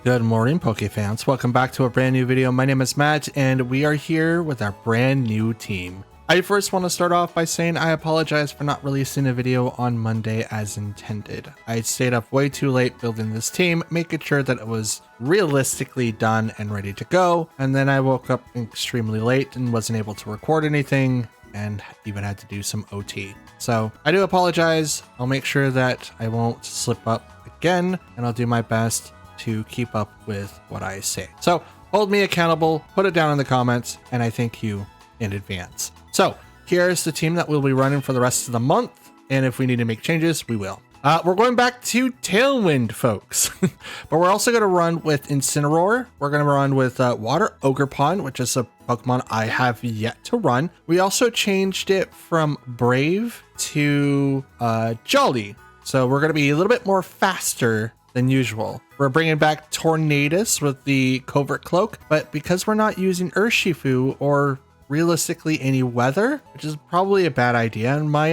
Good morning, Poke fans. Welcome back to a brand new video. My name is Matt, and we are here with our brand new team. I first want to start off by saying I apologize for not releasing a video on Monday as intended. I stayed up way too late building this team, making sure that it was realistically done and ready to go, and then I woke up extremely late and wasn't able to record anything, and even had to do some OT. So I do apologize. I'll make sure that I won't slip up again, and I'll do my best to keep up with what I say. So hold me accountable, put it down in the comments, and I thank you in advance. So here's the team that we'll be running for the rest of the month, and if we need to make changes, we will. We're going back to Tailwind, folks, but we're also going to run with Incineroar. We're going to run with Water Ogerpon, which is a Pokemon I have yet to run. We also changed it from Brave to Jolly, so we're going to be a little bit more faster than usual. We're bringing back Tornadus with the Covert Cloak, but because we're not using Urshifu or realistically any weather, which is probably a bad idea in my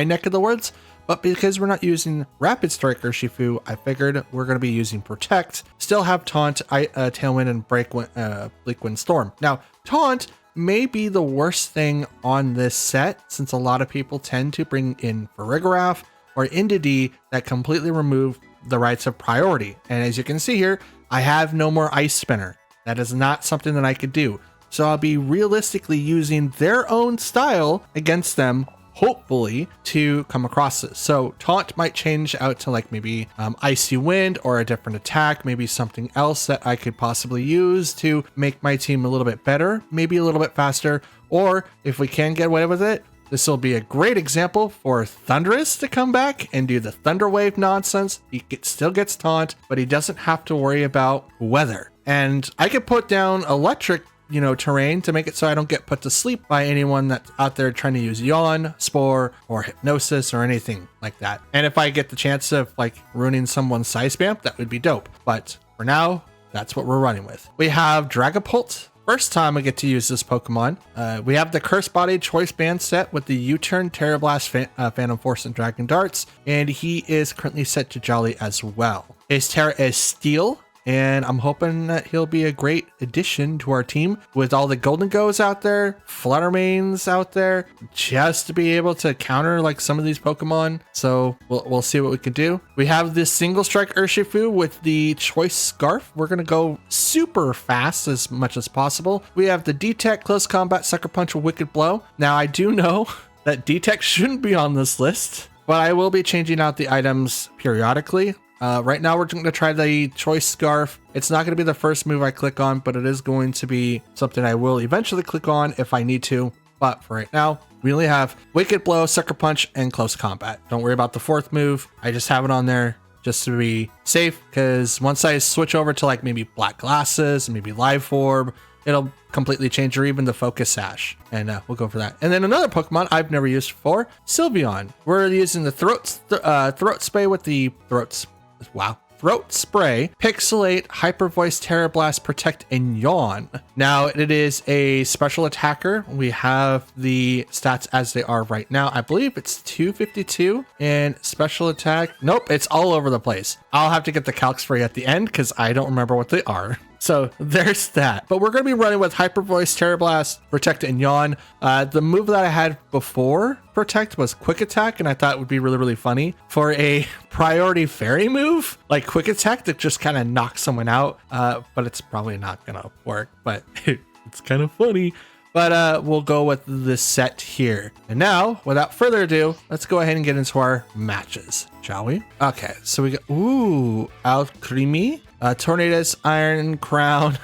neck of the woods, but because we're not using Rapid Strike Urshifu, I figured we're going to be using Protect, still have Taunt, Tailwind, and Bleak Wind Storm. Now, Taunt may be the worst thing on this set, since a lot of people tend to bring in Farigiraf or Indeedee that completely remove the rights of priority. And as you can see here, I have no more Ice Spinner. That is not something that I could do. So I'll be realistically using their own style against them, hopefully, to come across this. So Taunt might change out to like maybe Icy Wind or a different attack, maybe something else that I could possibly use to make my team a little bit better, maybe a little bit faster, or if we can get away with it, this will be a great example for Thundurus to come back and do the Thunder Wave nonsense. He still gets Taunt, but he doesn't have to worry about weather. And I could put down electric, terrain to make it so I don't get put to sleep by anyone that's out there trying to use Yawn, Spore, or Hypnosis or anything like that. And if I get the chance of like ruining someone's Side Spam, that would be dope. But for now, that's what we're running with. We have Dragapult. First time I get to use this Pokemon. We have the Curse Body Choice Band set with the U-Turn, Terra Blast, Phantom Force, and Dragon Darts, and he is currently set to Jolly as well. His Terra is Steel, and I'm hoping that he'll be a great addition to our team with all the Golden Goes out there, Fluttermanes out there, just to be able to counter like some of these Pokemon. So we'll see what we can do. We have this Single Strike Urshifu with the Choice Scarf. We're going to go super fast as much as possible. We have the D-Tech Close Combat Sucker Punch with Wicked Blow. Now I do know that D-Tech shouldn't be on this list, but I will be changing out the items periodically. Right now we're going to try the Choice Scarf. It's not going to be the first move I click on, but it is going to be something I will eventually click on if I need to. But for right now, we only have Wicked Blow, Sucker Punch, and Close Combat. Don't worry about the fourth move. I just have it on there just to be safe, because once I switch over to like maybe Black Glasses, maybe Live Orb, it'll completely change, or even the Focus Sash, and we'll go for that. And then another Pokemon I've never used before, Sylveon. We're using the Throat Spray with the Throat Spray, Pixelate, Hyper Voice, Terra Blast, Protect, and Yawn. Now it is a special attacker. We have the stats as they are right now. I believe it's 252 and special attack. Nope, it's all over the place. I'll have to get the calcs for you at the end because I don't remember what they are. So there's that. But we're going to be running with Hyper Voice, Terra Blast, Protect, and Yawn. The move that I had before Protect was Quick Attack, and I thought it would be really, really funny for a priority fairy move like Quick Attack that just kind of knocks someone out. But it's probably not going to work, but it's kind of funny. But we'll go with this set here. And now, without further ado, let's go ahead and get into our matches, shall we? Okay, so we got, Alcremie, Tornadus, Iron Crown,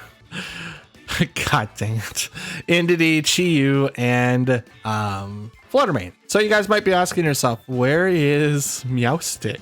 god dang it, Indeedee, Chi-Yu, and Fluttermane. So you guys might be asking yourself, where is Meowstic?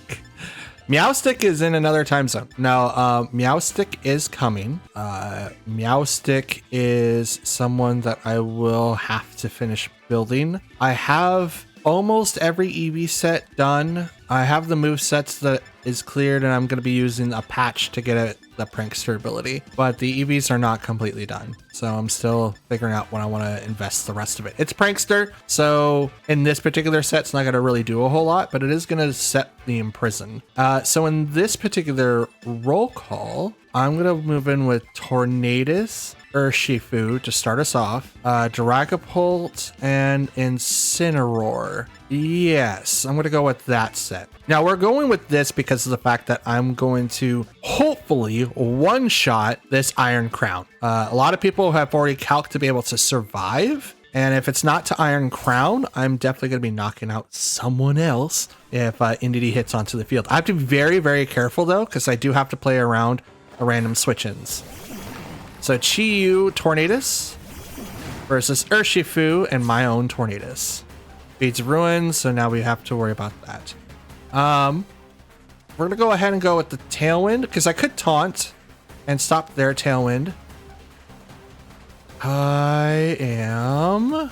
Meowstic is in another time zone. Now, Meowstic is coming. Meowstic is someone that I will have to finish building. I have almost every EV set done. I have the move sets that is cleared, and I'm going to be using a patch to get the prankster ability, but the EVs are not completely done. So I'm still figuring out when I want to invest the rest of it. It's prankster, so in this particular set, it's not going to really do a whole lot, but it is going to set the imprison. So in this particular roll call, I'm going to move in with Tornadus, Urshifu to start us off, Dragapult, and Incineroar. Yes, I'm going to go with that set. Now we're going with this because of the fact that I'm going to hopefully one-shot this Iron Crown. A lot of people have already calced to be able to survive. And if it's not to Iron Crown, I'm definitely going to be knocking out someone else if Indeedee hits onto the field. I have to be very, very careful though, because I do have to play around the random switch-ins. So Chi-Yu Tornadus versus Urshifu and my own Tornadus. Beats Ruin, so now we have to worry about that. We're gonna go ahead and go with the Tailwind, because I could taunt and stop their Tailwind. I'm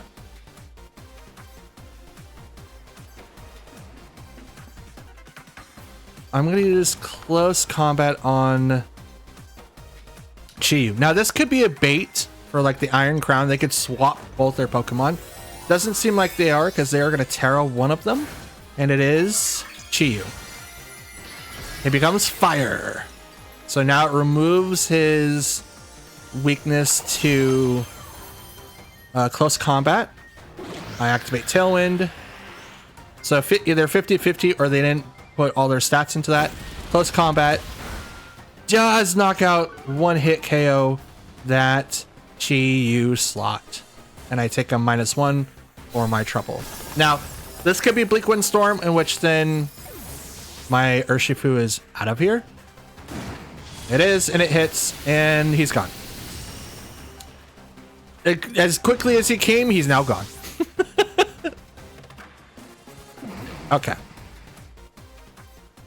gonna use close combat on Chi-Yu. Now this could be a bait for like the Iron Crown. They could swap both their Pokemon. Doesn't seem like they are, because they are going to Terra one of them, and it is Chi-Yu. It becomes fire. So now it removes his weakness to close combat. I activate Tailwind. So either 50-50 or they didn't put all their stats into that. Close combat does knock out one hit KO that Chi-Yu slot. And I take a -1 for my trouble. Now, this could be Bleak Wind Storm, in which then my Urshifu is out of here. It is, and it hits, and he's gone. As quickly as he came, he's now gone. Okay.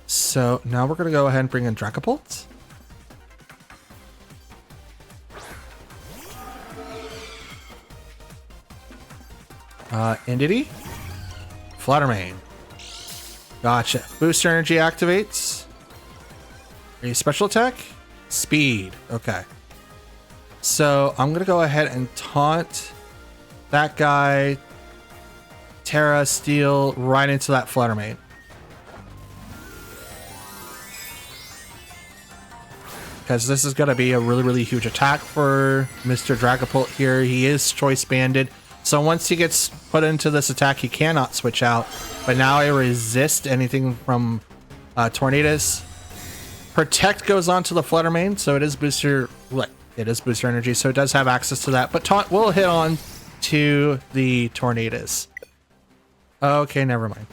So now we're going to go ahead and bring in Dragapult. Indeedee. Fluttermane. Gotcha. Booster energy activates. A special attack. Speed. Okay. So I'm going to go ahead and taunt that guy. Terra Steel right into that Fluttermane. Because this is going to be a really, really huge attack for Mr. Dragapult here. He is choice banded. So once he gets put into this attack, he cannot switch out. But now I resist anything from Tornadus. Protect goes on to the Fluttermane, so it is booster. It is booster energy, so it does have access to that. But Taunt will hit on to the Tornadus. Okay, never mind.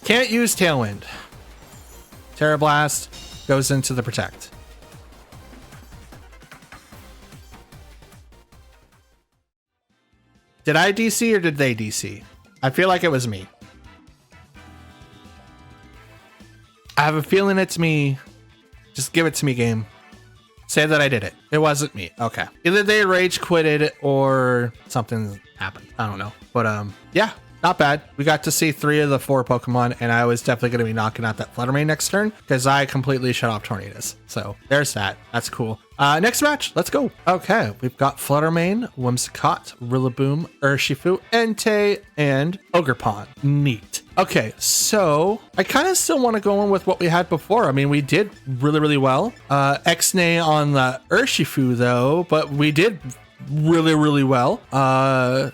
Can't use Tailwind. Terra Blast goes into the Protect. Did I DC or did they DC? I feel like it was me. I have a feeling it's me. Just give it to me, game. Say that I did it. It wasn't me. Okay. Either they rage quitted or something happened. I don't know. But yeah, not bad. We got to see 3 of the 4 Pokemon, and I was definitely going to be knocking out that Fluttermane next turn because I completely shut off Tornadus. So there's that. That's cool. Next match. Let's go. Okay. We've got Fluttermane, Whimsicott, Rillaboom, Urshifu, Entei, and Ogerpon. Neat. Okay, so I kind of still want to go in with what we had before. I mean, we did really, really well. X-Nay on the Urshifu, though, but we did really, really well.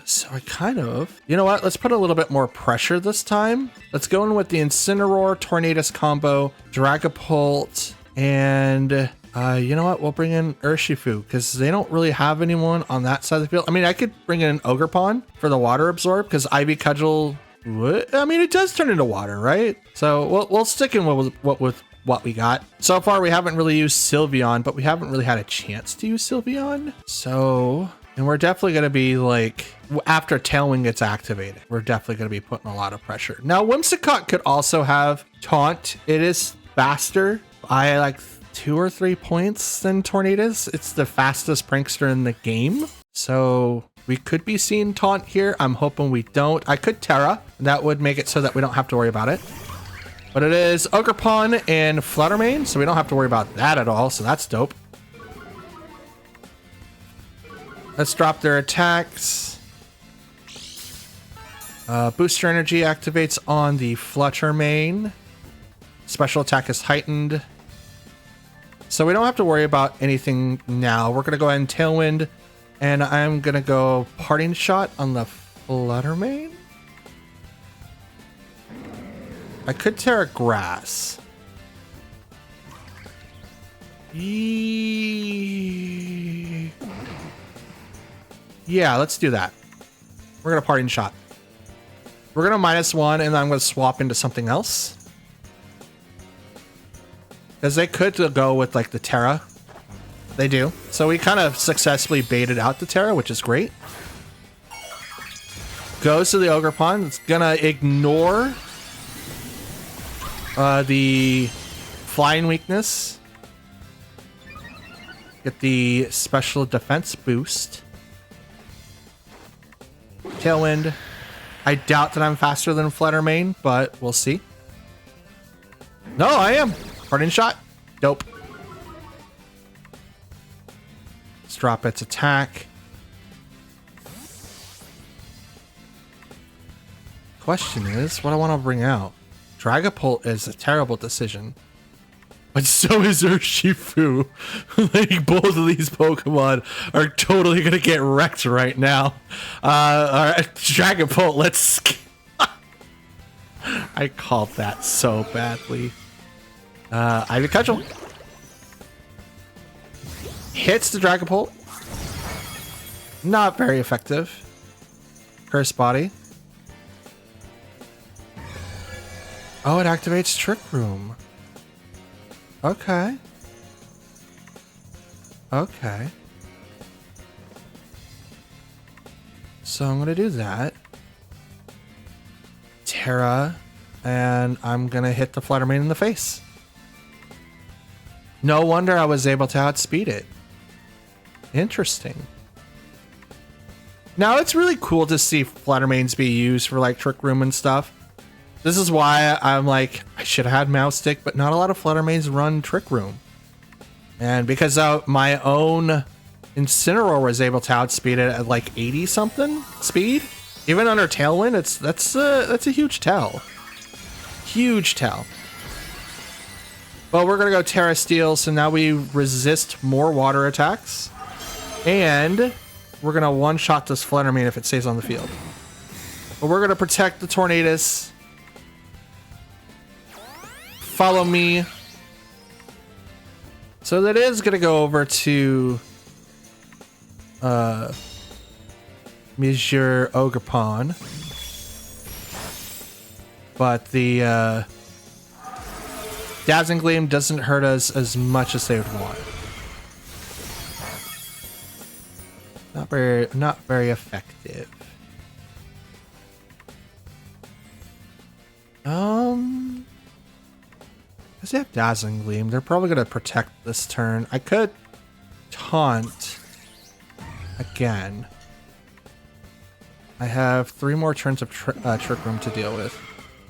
So I kind of, you know what? Let's put a little bit more pressure this time. Let's go in with the Incineroar, Tornadus combo, Dragapult, and you know what? We'll bring in Urshifu because they don't really have anyone on that side of the field. I mean, I could bring in Ogerpon for the water absorb because Ivy Cudgel. I mean, it does turn into water, right? So we'll stick in with what we got. So far, we haven't really used Sylveon, but we haven't really had a chance to use Sylveon. So, and we're definitely going to be like, after Tailwind gets activated, we're definitely going to be putting a lot of pressure. Now, Whimsicott could also have Taunt. It is faster by like 2 or 3 points than Tornadus. It's the fastest prankster in the game. So We could be seeing Taunt here. I'm hoping we don't. I could Terra. That would make it so that we don't have to worry about it. But it is Ogerpon and Fluttermane, so we don't have to worry about that at all, so that's dope. Let's drop their attacks. Booster energy activates on the Fluttermane. Special attack is heightened. So we don't have to worry about anything now. We're going to go ahead and Tailwind, and I'm going to go Parting Shot on the Fluttermane. I could Terra Grass. Yeah, let's do that. We're going to Parting Shot. We're going to -1, and then I'm going to swap into something else. Because they could go with, like, the Terra. They do. So we kind of successfully baited out the Terra, which is great. Goes to the Ogerpon. It's going to ignore the flying weakness. Get the special defense boost. Tailwind. I doubt that I'm faster than Fluttermane, but we'll see. No, I am. Parting Shot. Dope. Let's drop its attack. Question is, what I want to bring out. Dragapult is a terrible decision. But so is Urshifu. Like, both of these Pokemon are totally gonna get wrecked right now. Alright, Dragapult, let's... I called that so badly. Ivy Cudgel. Hits the Dragapult. Not very effective. Curse Body. Oh, it activates Trick Room. Okay. Okay. So I'm gonna do that. Terra, and I'm gonna hit the Fluttermane in the face. No wonder I was able to outspeed it. Interesting. Now it's really cool to see Fluttermanes be used for like Trick Room and stuff. This is why I'm like, I should have had Mouse Stick, but not a lot of Fluttermanes run Trick Room. And because my own Incineroar was able to outspeed it at like 80 something speed, even under Tailwind, that's a huge tell. Huge tell. Well, we're gonna go Terra Steel, so now we resist more water attacks. And we're gonna one-shot this Fluttermane if it stays on the field. But we're gonna protect the Tornadus. Follow me. So that is gonna go over to Monsieur Ogerpon. But the Dazzling Gleam doesn't hurt us as much as they would want. Not very effective. Because they have Dazzling Gleam, they're probably going to protect this turn. I could taunt again. I have 3 more turns of Trick Room to deal with.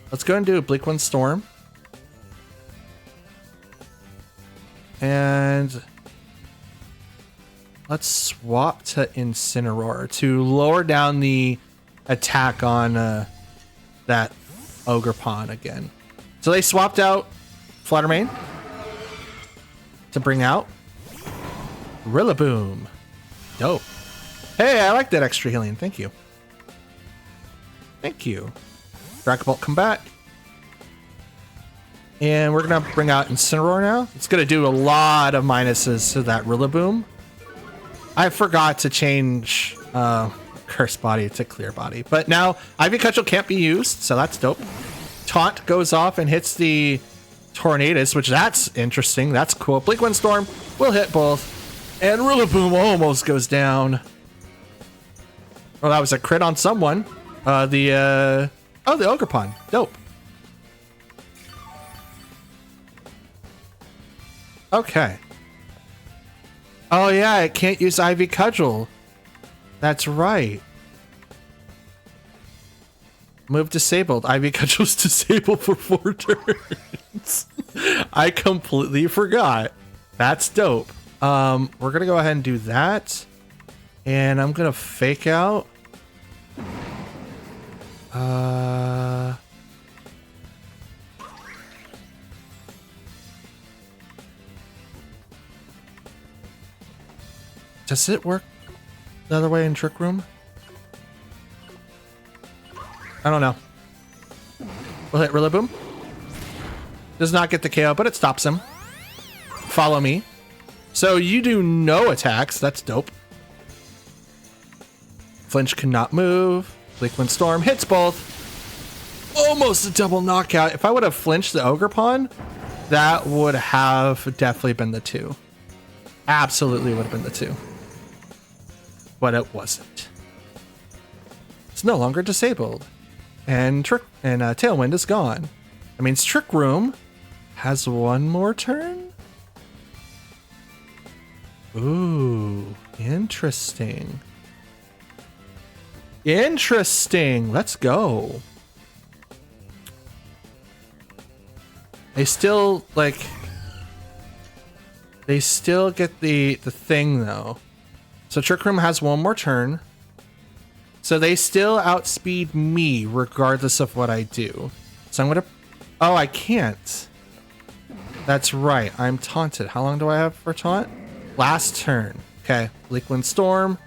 Let's go and do a Bleak Wind Storm. And let's swap to Incineroar to lower down the attack on that Ogerpon again. So they swapped out Fluttermane to bring out Rillaboom. Dope. Hey, I like that extra healing. Thank you. Thank you. Dragapult, come back. And we're going to bring out Incineroar now. It's going to do a lot of minuses to that Rillaboom. I forgot to change Curse Body to Clear Body. But now Ivy Cudgel can't be used, so that's dope. Taunt goes off and hits the Tornadus, which that's interesting. That's cool. Bleak Wind Storm will hit both. And Rillaboom almost goes down. Well, that was a crit on someone. The Ogerpon. Dope. Okay. Oh yeah, it can't use Ivy Cudgel. That's right. Move disabled. Ivy Cudgel's disabled for 4 turns. I completely forgot. That's dope. We're gonna go ahead and do that. And I'm gonna fake out. Does it work the other way in Trick Room? I don't know. We'll hit Rillaboom. Does not get the KO, but it stops him. Follow me. So you do no attacks. That's dope. Flinch cannot move. Bleakwind Storm hits both. Almost a double knockout. If I would have flinched the Ogerpon, that would have definitely been the 2. Absolutely would have been the 2. But it wasn't. It's no longer disabled. And Tailwind is gone. That means Trick Room has 1 more turn? Ooh, interesting. Interesting. Let's go. They still, like... They still get the thing, though. So Trick Room has 1 more turn. So they still outspeed me regardless of what I do. So I'm gonna... Oh, I can't. That's right. I'm taunted. How long do I have for taunt? Last turn. Okay. Bleakwind Storm.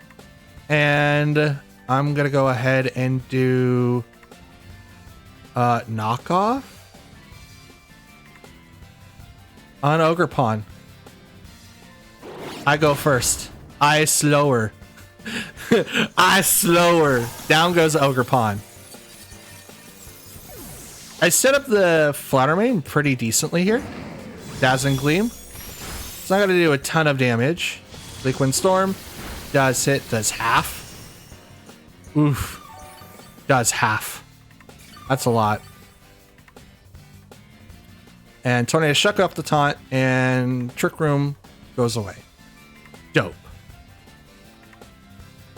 And I'm gonna go ahead and do... knockoff? On Ogerpon. I go first. I slower. I slower. Down goes Ogerpon. I set up the Fluttermane pretty decently here. Dazzling Gleam. It's not going to do a ton of damage. Bleakwind Storm does hit, does half. Oof. Does half. That's a lot. And Tornado Shuck off the taunt, and Trick Room goes away. Dope.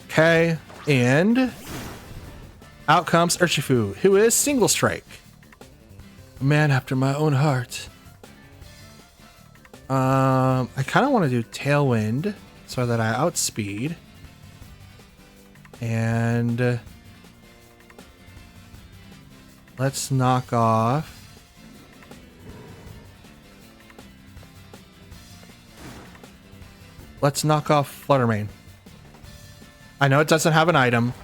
Okay, and out comes Urshifu, who is Single Strike. A man after my own heart. I kind of want to do Tailwind so that I outspeed. And let's knock off. Let's knock off Fluttermane. I know it doesn't have an item,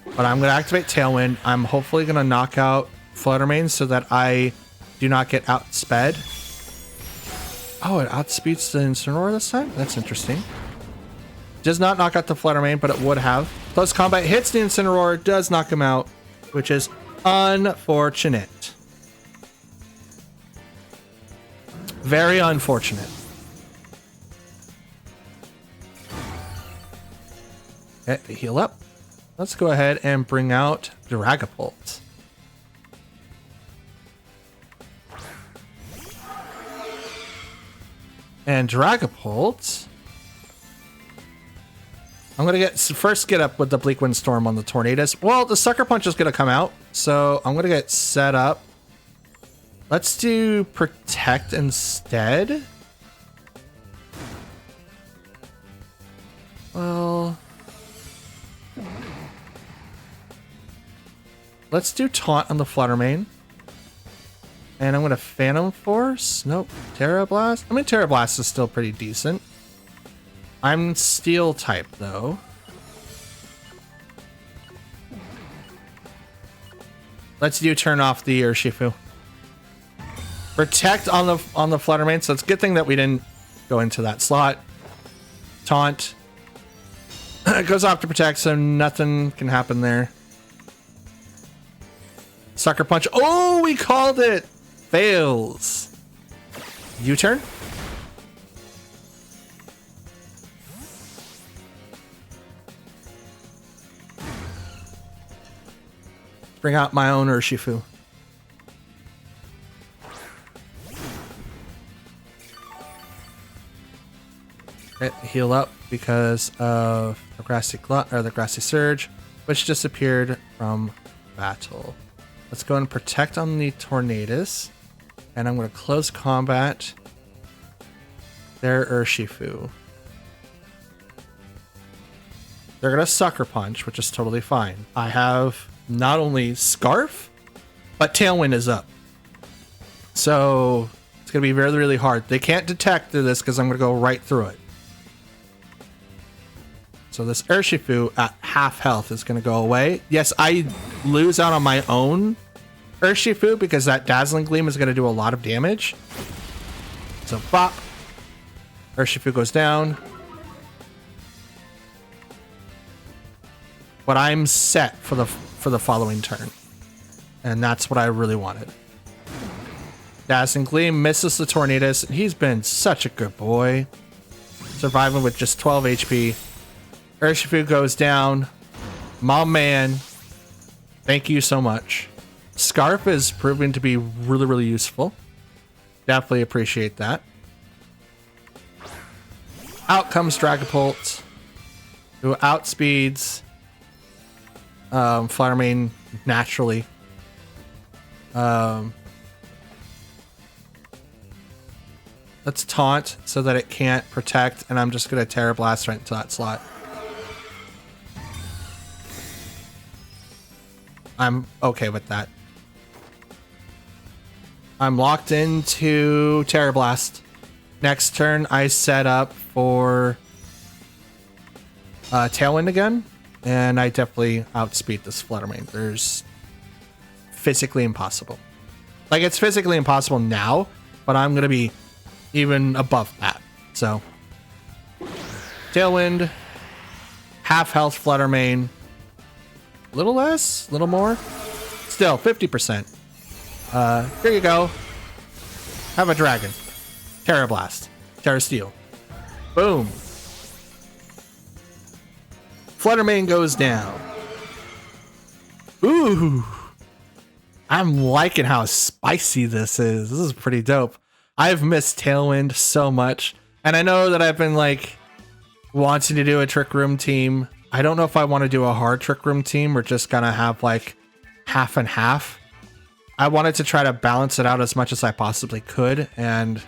but I'm going to activate Tailwind. I'm hopefully going to knock out Fluttermane so that I do not get outsped. Oh, it outspeeds the Incineroar this time? That's interesting. Does not knock out the Fluttermane, but it would have. Close combat hits the Incineroar, does knock him out, which is unfortunate. Very unfortunate. Okay, they heal up. Let's go ahead and bring out Dragapult. And Dragapult, I'm gonna first get up with the Bleakwind Storm on the Tornadoes. Well, the Sucker Punch is gonna come out, so I'm gonna get set up. Let's do Protect instead. Well, let's do Taunt on the Fluttermane. And I'm going to Phantom Force. Nope. Terra Blast. I mean, Terra Blast is still pretty decent. I'm Steel type, though. Let's do turn off the Urshifu. Protect on the Fluttermane, so it's a good thing that we didn't go into that slot. Taunt. It goes off to Protect, so nothing can happen there. Sucker Punch. Oh, we called it! Fails. U-turn. Bring out my own Urshifu. Heal up because of the grassy surge, which disappeared from battle. Let's go and protect on the Tornadus, and I'm going to close combat their Urshifu. They're going to Sucker Punch, which is totally fine. I have not only Scarf, but Tailwind is up. So it's going to be really, really hard. They can't detect through this because I'm going to go right through it. So this Urshifu at half health is going to go away. Yes, I lose out on my own Urshifu because that Dazzling Gleam is going to do a lot of damage. So bop. Urshifu goes down. But I'm set for the following turn. And that's what I really wanted. Dazzling Gleam misses the Tornadus. He's been such a good boy. Surviving with just 12 HP. Urshifu goes down. My man. Thank you so much. Scarf is proving to be really, really useful. Definitely appreciate that. Out comes Dragapult, who outspeeds Fluttermane naturally. Let's taunt so that it can't protect, and I'm just going to Terra Blast right into that slot. I'm okay with that. I'm locked into Terra Blast. Next turn, I set up for Tailwind again, and I definitely outspeed this Fluttermane. There's physically impossible. Like, it's physically impossible now, but I'm going to be even above that. So, Tailwind, half health Fluttermane, a little less, a little more, still 50%. Here you go. Have a dragon. Terra Blast. Terra Steel. Boom. Fluttermane goes down. Ooh. I'm liking how spicy this is. This is pretty dope. I've missed Tailwind so much. And I know that I've been like wanting to do a Trick Room team. I don't know if I want to do a hard Trick Room team or just gonna have like half and half. I wanted to try to balance it out as much as I possibly could, and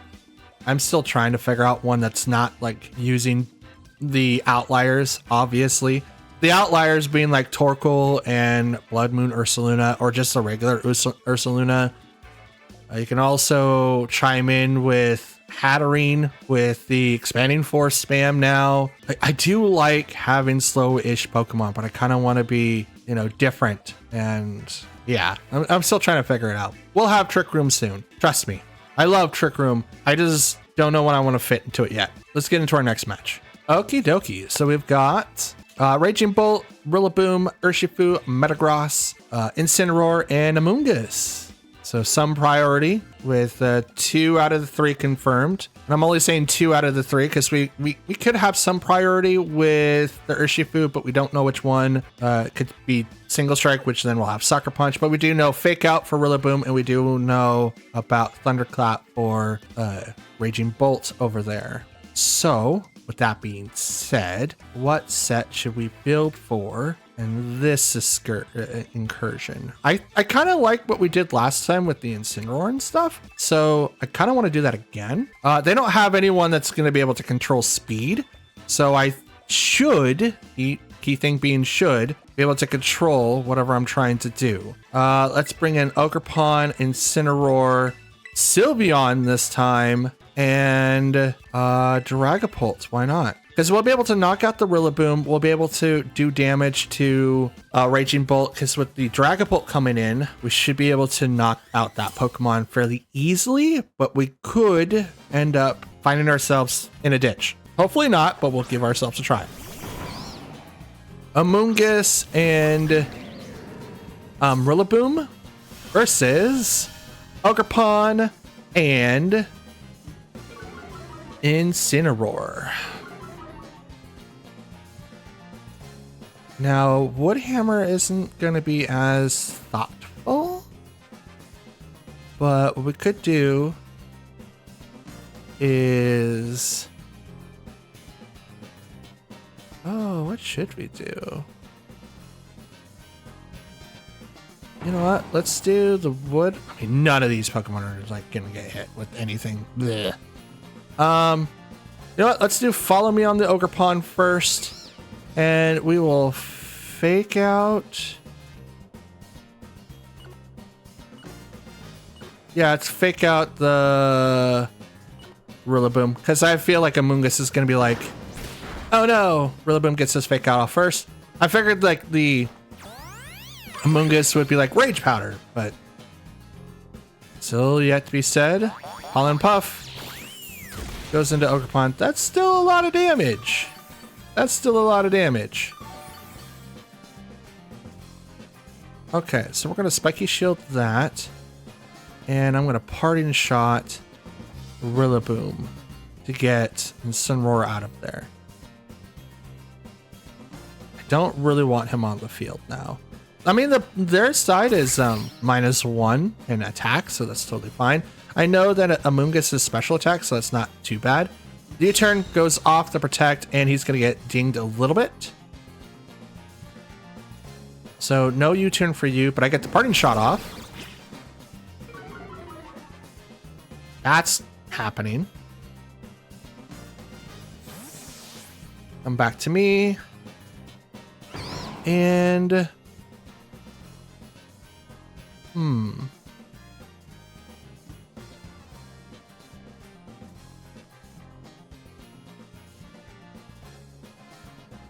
I'm still trying to figure out one that's not like using the outliers, obviously. The outliers being like Torkoal and Blood Moon Ursaluna, or just a regular Ursaluna. You can also chime in with Hatterene with the Expanding Force spam now. I do like having slow-ish Pokemon, but I kind of want to be, you know, different. And yeah, I'm still trying to figure it out. We'll have Trick Room soon. Trust me. I love Trick Room. I just don't know when I want to fit into it yet. Let's get into our next match. Okie dokie. So we've got Raging Bolt, Rillaboom, Urshifu, Metagross, Incineroar, and Amoonguss. So some priority with 2 out of the 3 confirmed. And I'm only saying 2 out of the 3 because we could have some priority with the Urshifu, but we don't know which one. It could be Single Strike, which then we'll have Sucker Punch. But we do know Fake Out for Rillaboom, and we do know about Thunderclap for Raging Bolt over there. So with that being said, what set should we build for? And this is incursion. I kind of like what we did last time with the Incineroar and stuff. So I kind of want to do that again. They don't have anyone that's going to be able to control speed. So I should, key thing being should, be able to control whatever I'm trying to do. Let's bring in Ogerpon, Incineroar, Sylveon this time, and Dragapult. Why not? Because we'll be able to knock out the Rillaboom. We'll be able to do damage to Raging Bolt. Because with the Dragapult coming in, we should be able to knock out that Pokemon fairly easily. But we could end up finding ourselves in a ditch. Hopefully not, but we'll give ourselves a try. Amoonguss and Rillaboom versus Ogerpon and Incineroar. Now, Woodhammer isn't going to be as thoughtful, but what we could do is Oh, what should we do? You know what? Let's do the wood. I mean, none of these Pokemon are like gonna get hit with anything. Blech. You know what? Let's do follow me on the Ogre Pond first, and we will fake out. Yeah, let's fake out the Rillaboom, because I feel like Amoonguss is gonna be like, oh no, Rillaboom gets his fake out off first. I figured like the Amoonguss would be like Rage Powder, but still yet to be said. Pollen Puff goes into Ogre Pond. That's still a lot of damage. That's still a lot of damage. Okay, so we're gonna Spiky Shield that, and I'm gonna Parting Shot Rillaboom to get Incineroar out of there. I don't really want him on the field now. I mean, their side is -1 in attack, so that's totally fine. I know that Amoonguss is special attack, so that's not too bad. The U-turn goes off to protect, and he's going to get dinged a little bit. So no U-turn for you, but I get the Parting Shot off. That's happening. Come back to me. And...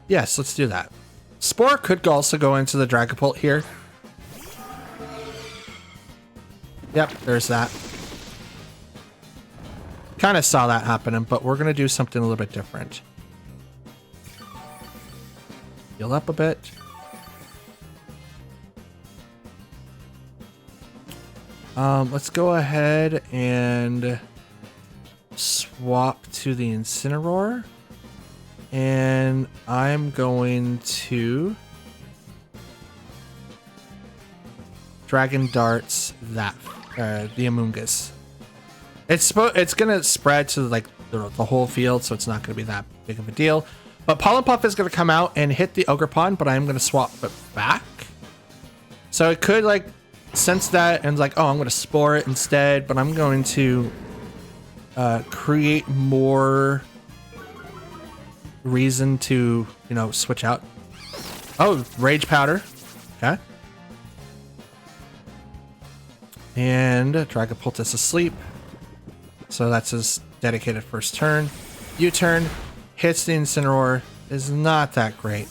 Yes, let's do that. Spore could also go into the Dragapult here. Yep, there's that. Kind of saw that happening, but we're going to do something a little bit different. Heal up a bit. Let's go ahead and swap to the Incineroar. And I'm going to Dragon Darts that the Amoonguss. It's gonna spread to like the whole field, so it's not gonna be that big of a deal. But Pollen Puff is gonna come out and hit the Ogre Pond, but I'm gonna swap it back. So it could like sense that and like, oh, I'm gonna Spore it instead, but I'm going to create more reason to, you know, switch out. Oh, Rage Powder. Okay. And Dragapult is asleep. So that's his dedicated first turn. U-turn, hits the Incineroar, is not that great.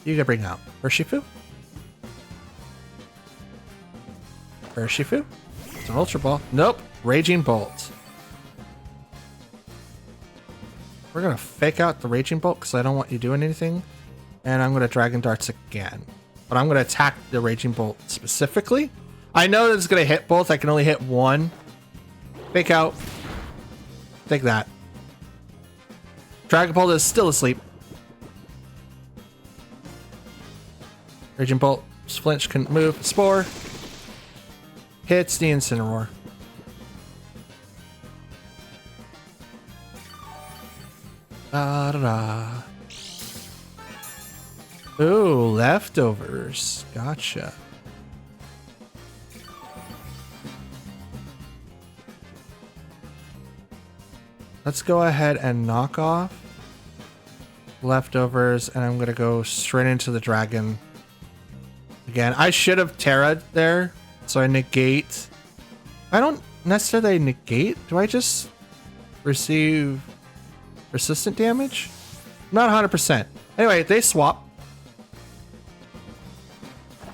You can bring out Urshifu. Urshifu. It's an Ultra Ball. Nope. Raging Bolt. We're going to fake out the Raging Bolt because I don't want you doing anything. And I'm going to Dragon Darts again. But I'm going to attack the Raging Bolt specifically. I know that it's going to hit both. I can only hit one. Fake out. Take that. Dragon Bolt is still asleep. Raging Bolt. Flinch couldn't move. Spore. Hits the Incineroar. Da da da. Ooh, leftovers. Gotcha. Let's go ahead and knock off leftovers, and I'm going to go straight into the dragon. Again, I should have Terra'd there, so I negate. I don't necessarily negate. Do I just receive resistant damage? Not 100%. Anyway, they swap.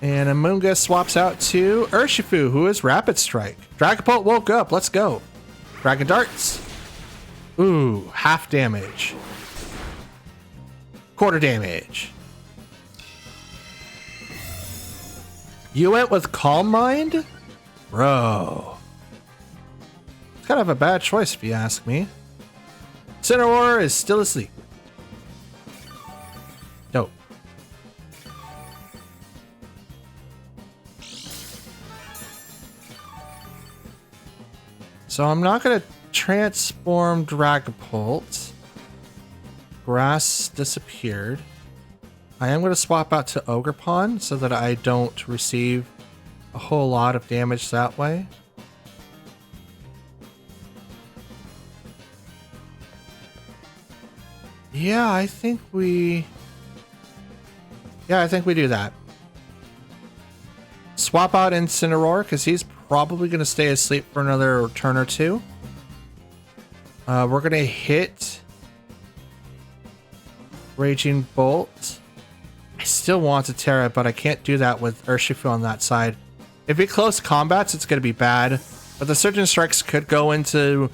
And Amoonguss swaps out to Urshifu, who is Rapid Strike. Dragapult woke up. Let's go. Dragon Darts. Ooh, half damage. Quarter damage. You went with Calm Mind? Bro. It's kind of a bad choice if you ask me. Incineroar is still asleep. Dope. So I'm not going to transform Dragapult. Grass disappeared. I am going to swap out to Ogerpon so that I don't receive a whole lot of damage that way. Yeah, I think we do that. Swap out Incineroar because he's probably going to stay asleep for another turn or two. We're going to hit Raging Bolt. I still want to Terra, but I can't do that with Urshifu on that side. If we close combats, it's going to be bad. But the Surgeon Strikes could go into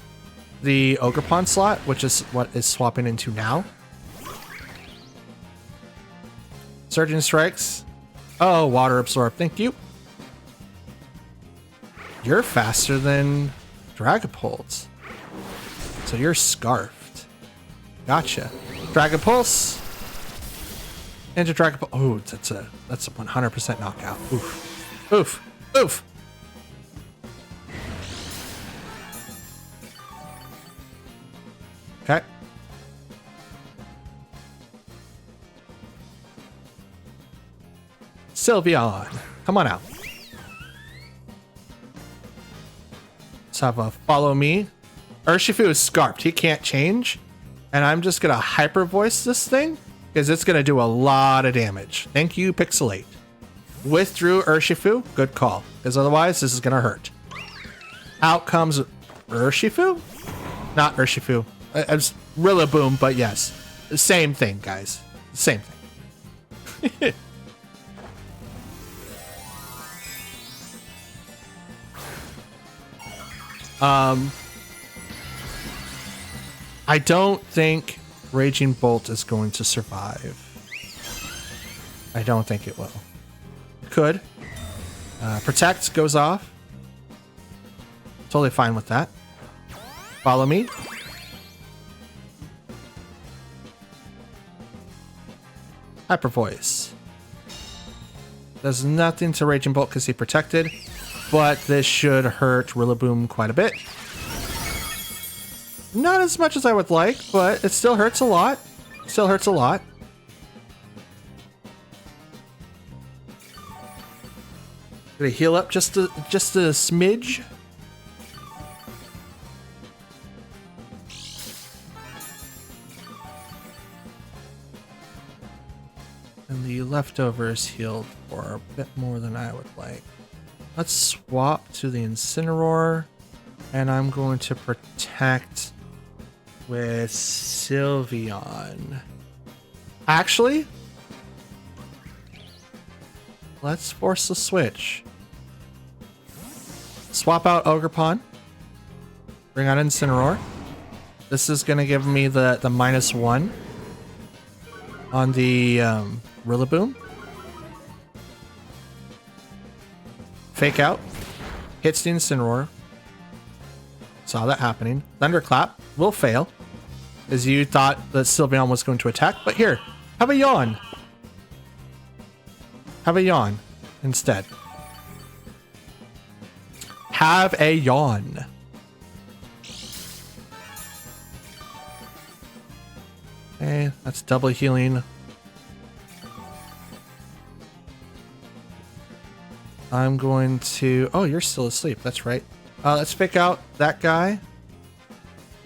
the Ogerpon slot, which is what is swapping into now. Surgeon Strikes. Oh, Water Absorb. Thank you. You're faster than Dragapult. So you're Scarfed. Gotcha. Dragapulse. Into Dragapult. Oh, that's a 100% knockout. Oof. Oof. Oof. Okay. Sylveon, come on out. Let's have a follow me. Urshifu is Scarfed. He can't change. And I'm just going to hyper voice this thing because it's going to do a lot of damage. Thank you, Pixelate. Withdrew Urshifu. Good call. Because otherwise, this is going to hurt. Out comes Urshifu? Not Urshifu. It's Rillaboom, but yes. Same thing, guys. Same thing. I don't think Raging Bolt is going to survive. I don't think it will. Could. Protect goes off. Totally fine with that. Follow me. Hyper Voice. Does nothing to Raging Bolt because he protected, but this should hurt Rillaboom quite a bit. Not as much as I would like, but it still hurts a lot. Still hurts a lot. Gonna heal up just a smidge. And the leftovers healed for a bit more than I would like. Let's swap to the Incineroar, and I'm going to protect with Sylveon. Actually, let's force the switch. Swap out Ogerpon. Bring out Incineroar. This is going to give me the -1 on the Rillaboom. Fake out. Hits the Incineroar. Saw that happening. Thunderclap will fail, as you thought that Sylveon was going to attack. But here, have a yawn. Have a yawn instead. Have a yawn. Okay, that's double healing. I'm going to... Oh, you're still asleep. That's right. Let's pick out that guy.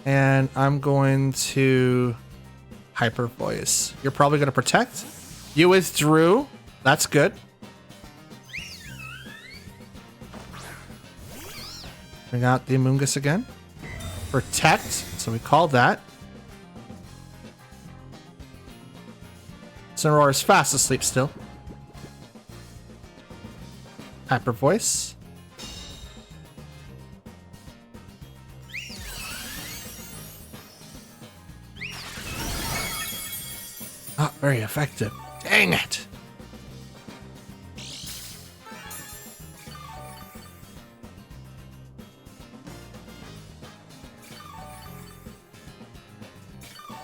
And I'm going to Hyper Voice. You're probably going to protect. You withdrew. That's good. Bring out the Amoonguss again. Protect. So we called that. Incineroar is fast asleep still. Hyper Voice. Not very effective. Dang it.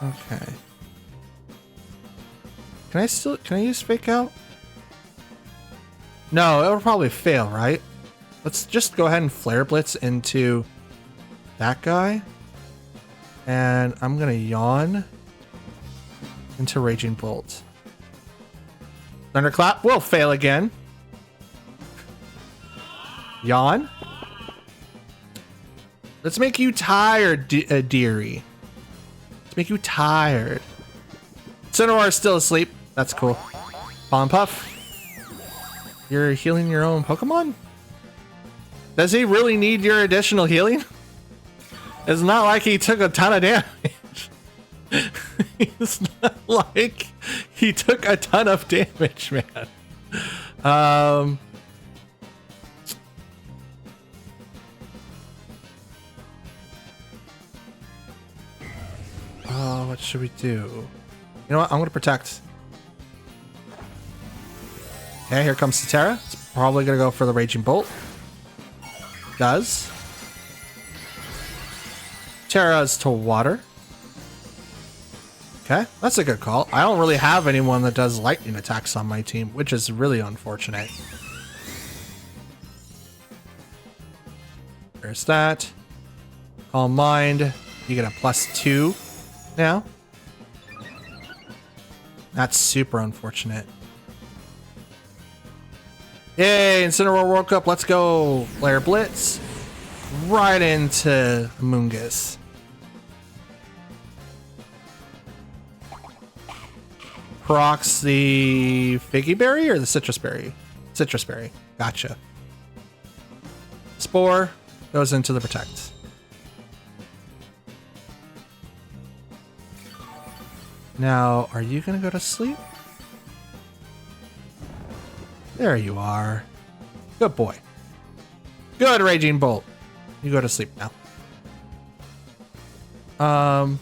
Okay. Can I use Fake Out? No, it'll probably fail, right? Let's just go ahead and Flare Blitz into that guy. And I'm gonna yawn into Raging Bolt. Thunderclap will fail again. Yawn. Let's make you tired, dearie. Let's make you tired. Cineroar is still asleep. That's cool. Pollen Puff. You're healing your own Pokemon? Does he really need your additional healing? It's not like he took a ton of damage. It's not like he took a ton of damage, man. What should we do? You know what? I'm going to protect. Okay, here comes Cetera. It's probably going to go for the Raging Bolt. Does. Terra's to water. Okay, that's a good call. I don't really have anyone that does lightning attacks on my team, which is really unfortunate. There's that. Calm Mind. You get a +2 now. That's super unfortunate. Yay, Incineroar woke up. Let's go. Flare Blitz. Right into Mungus. Procs the Figgy Berry or the Citrus Berry? Citrus Berry. Gotcha. Spore goes into the Protect. Now, are you going to go to sleep? There you are. Good boy. Good, Raging Bolt. You go to sleep now. I'm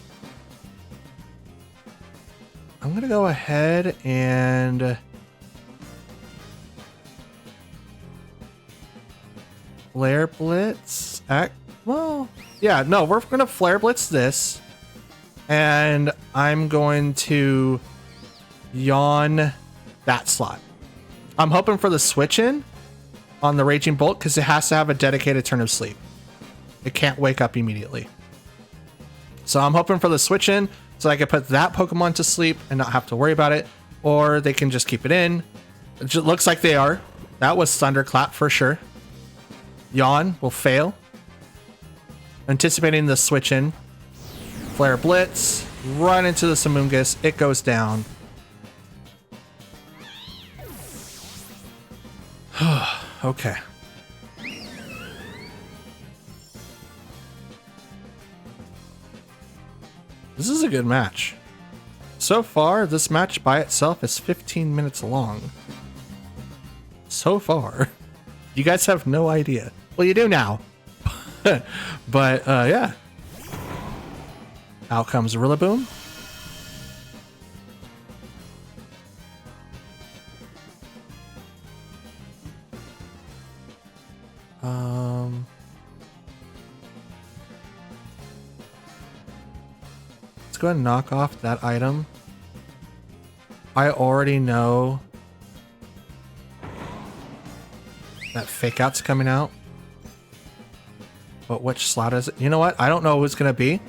going to go ahead and Flare Blitz. Well, yeah, no, we're going to Flare Blitz this. And I'm going to yawn that slot. I'm hoping for the switch in on the Raging Bolt because it has to have a dedicated turn of sleep. It can't wake up immediately. So I'm hoping for the switch in so I can put that Pokemon to sleep and not have to worry about it. Or they can just keep it in. It just looks like they are. That was Thunderclap for sure. Yawn will fail. Anticipating the switch in. Flare Blitz. Run into the Samungus. It goes down. Okay. This is a good match. So far, this match by itself is 15 minutes long. So far. You guys have no idea. Well, you do now. But, yeah. Out comes Rillaboom. Let's go ahead and knock off that item. I already know that Fake Out's coming out. But which slot is it? You know what? I don't know who it's going to be.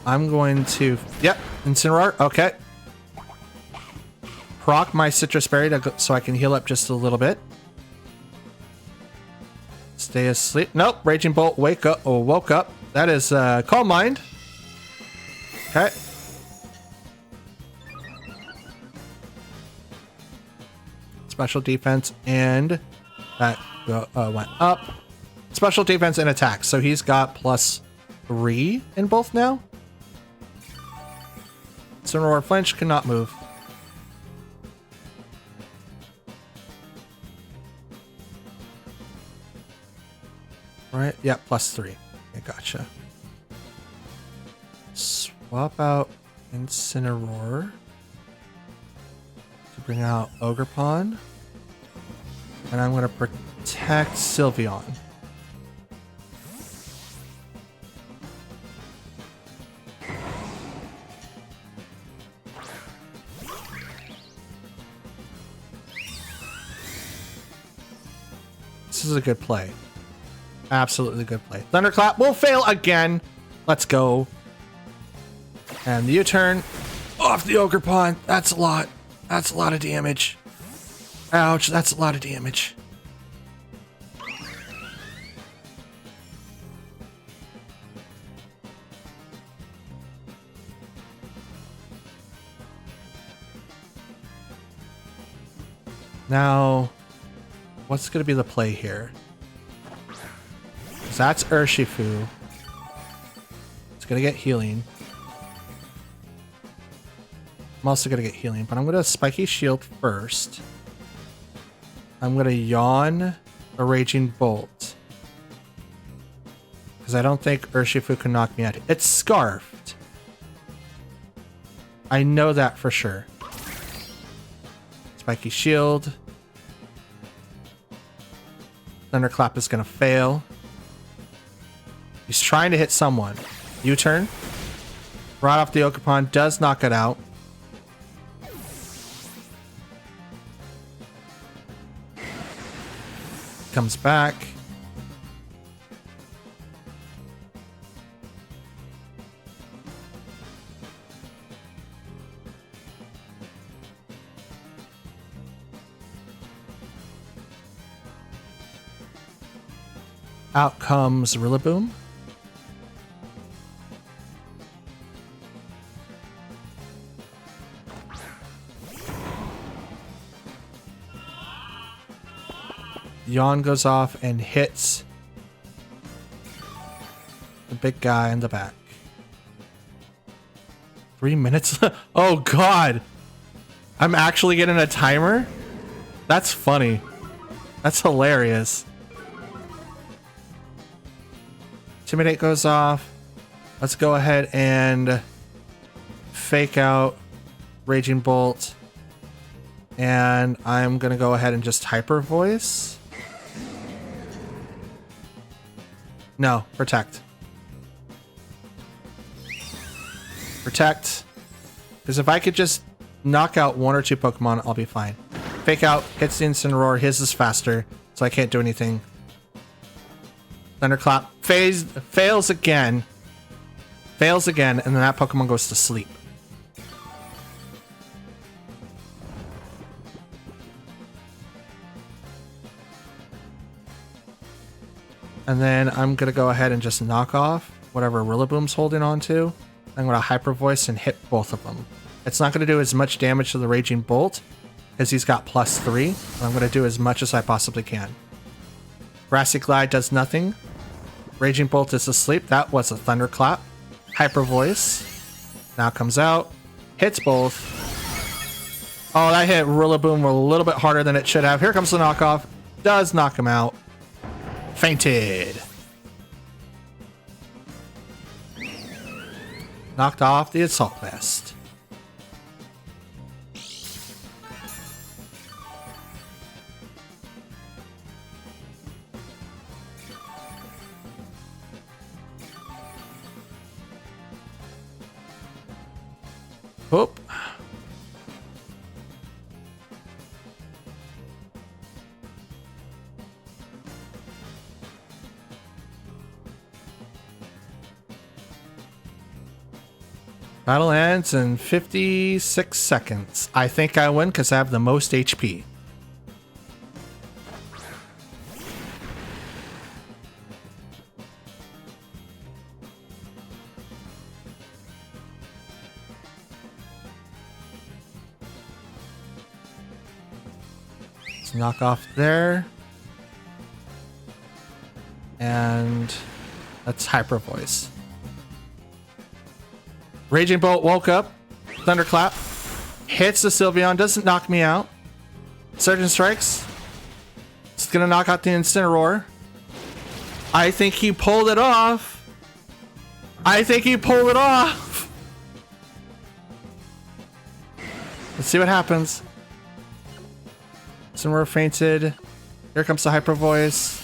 I'm going to... Yep, Incineroar. Okay. Proc my Citrus Berry so I can heal up just a little bit. Stay asleep. Nope. Raging Bolt wake up. Oh, woke up. That is Calm Mind. Okay. Special defense and that went up. Special defense and attack. So he's got +3 in both now. Incineroar flinch cannot move. Right? Yeah, +3. I gotcha. Swap out Incineroar to bring out Ogerpon. And I'm going to protect Sylveon. This is a good play. Absolutely good play. Thunderclap will fail again. Let's go. And the U-turn off the Ogre Pond. That's a lot. That's a lot of damage. Ouch, that's a lot of damage. Now, what's going to be the play here? Because that's Urshifu. It's going to get healing. I'm also going to get healing, but I'm going to Spiky Shield first. I'm going to Yawn a Raging Bolt. Because I don't think Urshifu can knock me out. It's Scarfed. I know that for sure. Spiky Shield. Thunderclap is going to fail. He's trying to hit someone. U-turn. Right off the Ogerpon does knock it out. Comes back. Out comes Rillaboom. Yawn goes off and hits the big guy in the back. 3 minutes? Oh god! I'm actually getting a timer? That's funny. That's hilarious. Intimidate goes off. Let's go ahead and fake out Raging Bolt. And I'm gonna go ahead and just Hyper Voice. No, Protect. Protect. Because if I could just knock out 1 or 2 Pokemon, I'll be fine. Fake out, hits the Incineroar. His is faster, so I can't do anything. Thunderclap fails again. Fails again, and then that Pokemon goes to sleep. And then I'm going to go ahead and just knock off whatever Rillaboom's holding on to. I'm going to Hyper Voice and hit both of them. It's not going to do as much damage to the Raging Bolt because he's got +3. But I'm going to do as much as I possibly can. Grassy Glide does nothing. Raging Bolt is asleep. That was a Thunderclap. Hyper Voice. Now comes out. Hits both. Oh, that hit Rillaboom a little bit harder than it should have. Here comes the knockoff. Does knock him out. Fainted. Knocked off the Assault Vest. Oop. Battle ends in 56 seconds. I think I win because I have the most HP. Let's knock off there. And let's Hyper Voice. Raging Bolt woke up. Thunderclap. Hits the Sylveon. Doesn't knock me out. Surgeon Strikes. It's going to knock out the Incineroar. I think he pulled it off. I think he pulled it off. Let's see what happens. Incineroar fainted. Here comes the Hyper Voice.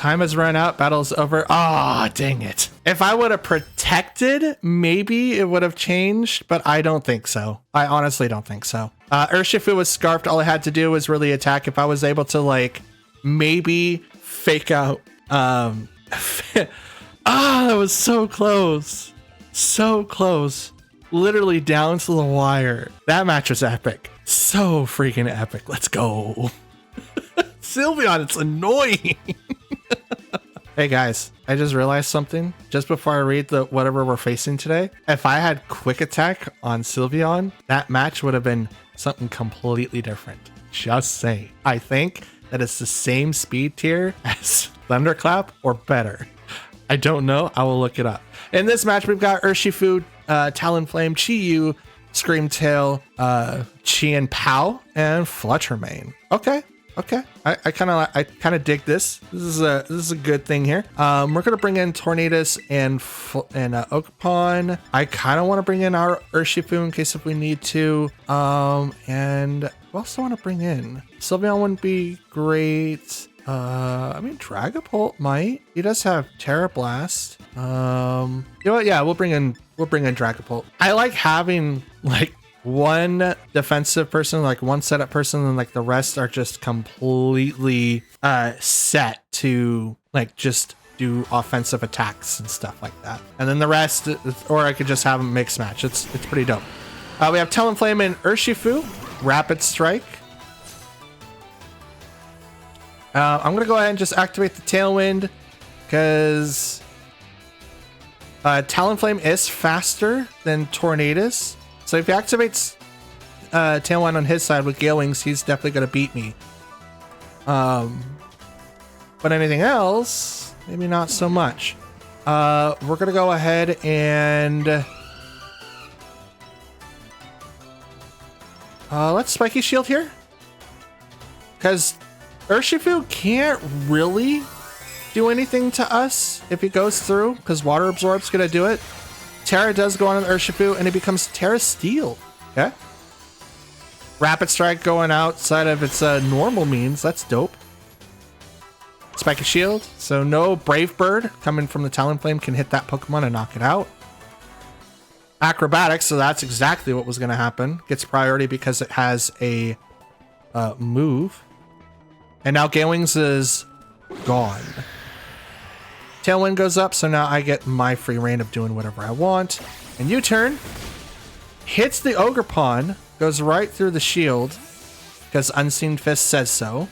Time has run out. Battle's over. Ah, oh, dang it. If I would have protected, maybe it would have changed, but I don't think so. I honestly don't think so. Urshifu was scarfed. All I had to do was really attack. If I was able to like maybe fake out. That was so close. So close. Literally down to the wire. That match was epic. So freaking epic. Let's go. Sylveon, it's annoying. Hey guys, I just realized something. Just before I read the whatever we're facing today, if I had quick attack on Sylveon, that match would have been something completely different. Just saying. I think that it's the same speed tier as Thunderclap or better. I don't know. I will look it up. In this match, we've got Urshifu, Talonflame, Chi-Yu, Screamtail, Chien Pao, and Fluttermane. Okay. I kind of dig this. This is a good thing here. We're gonna bring in Tornadus and Oakpon. I kind of want to bring in our Urshifu in case if we need to. And what else do I want to bring in? Sylveon wouldn't be great. I mean, Dragapult might. He does have Terra Blast. You know what? Yeah, we'll bring in Dragapult. I like having like one defensive person, like one setup person, and like the rest are just completely set to like just do offensive attacks and stuff like that. And then the rest, or I could just have them mix match. It's pretty dope. We have Talonflame and Urshifu, Rapid Strike. I'm gonna go ahead and just activate the Tailwind because Talonflame is faster than Tornadus. So if he activates Tailwind on his side with Gale Wings, he's definitely gonna beat me. But anything else, maybe not so much. We're gonna go ahead and let's Spiky Shield here, because Urshifu can't really do anything to us if he goes through, because Water Absorb's gonna do it. Terra does go on Urshifu, and it becomes Terra Steel. Okay. Rapid Strike going outside of its normal means. That's dope. Spiky Shield. So no Brave Bird coming from the Talonflame can hit that Pokemon and knock it out. Acrobatics, so that's exactly what was going to happen. Gets priority because it has a move. And now Gale Wings is gone. Tailwind goes up, so now I get my free reign of doing whatever I want. And U-turn hits the Ogerpon, goes right through the shield because Unseen Fist says so.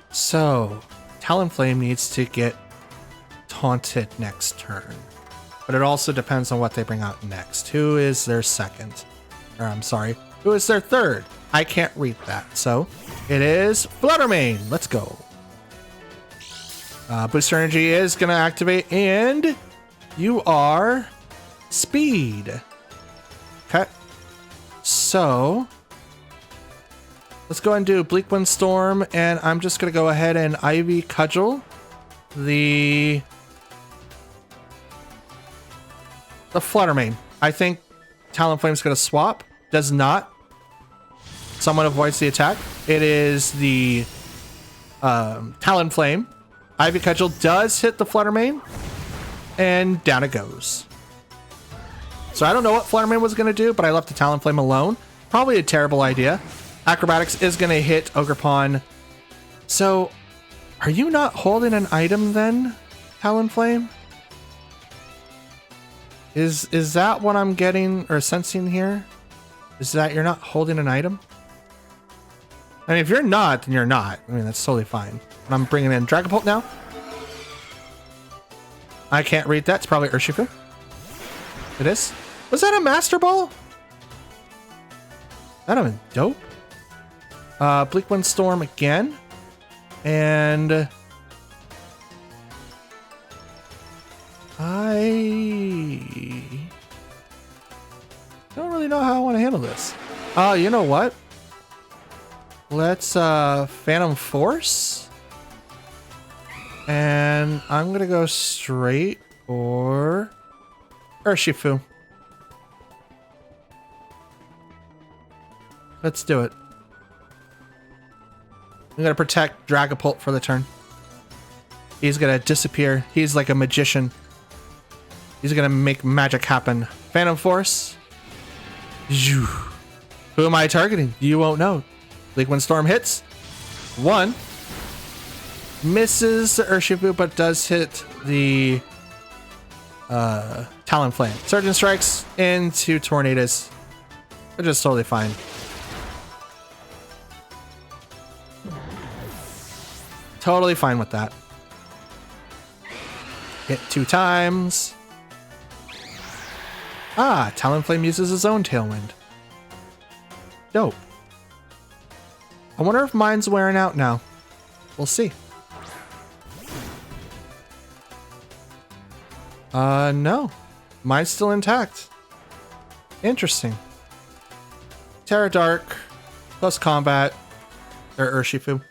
So Talonflame needs to get taunted next turn. But it also depends on what they bring out next. Who is their second? Or I'm sorry, who is their third? I can't read that. So it is Fluttermane. Let's go. Booster Energy is going to activate, and you are Speed. Okay. So let's go ahead and do Bleak Wind Storm, and I'm just going to go ahead and Ivy Cudgel the Fluttermane. I think Talonflame's going to swap. Does not. Someone avoids the attack. It is the Talonflame. Ivy Cudgel does hit the Fluttermane, and down it goes. So I don't know what Fluttermane was going to do, but I left the Talonflame alone. Probably a terrible idea. Acrobatics is going to hit Ogerpon. So are you not holding an item then, Talonflame? Is that what I'm getting or sensing here? Is that you're not holding an item? I mean, if you're not, then you're not. I mean, that's totally fine. But I'm bringing in Dragapult now. I can't read that. It's probably Urshifu. It is. Was that a Master Ball? That'd have been dope. Bleak Wind Storm again. And I don't really know how I want to handle this. You know what? Let's Phantom Force. And I'm gonna go straight for Urshifu. Let's do it. I'm gonna protect Dragapult for the turn. He's gonna disappear. He's like a magician. He's gonna make magic happen. Phantom Force. Who am I targeting? You won't know. Liquid Storm hits. 1. Misses the Urshifu, but does hit the Talonflame. Surgeon Strikes into Tornadus. Which is totally fine. Totally fine with that. Hit 2 times. Ah, Talonflame uses his own Tailwind. Dope. I wonder if mine's wearing out now. We'll see. No. Mine's still intact. Interesting. Terra Dark plus combat or Urshifu.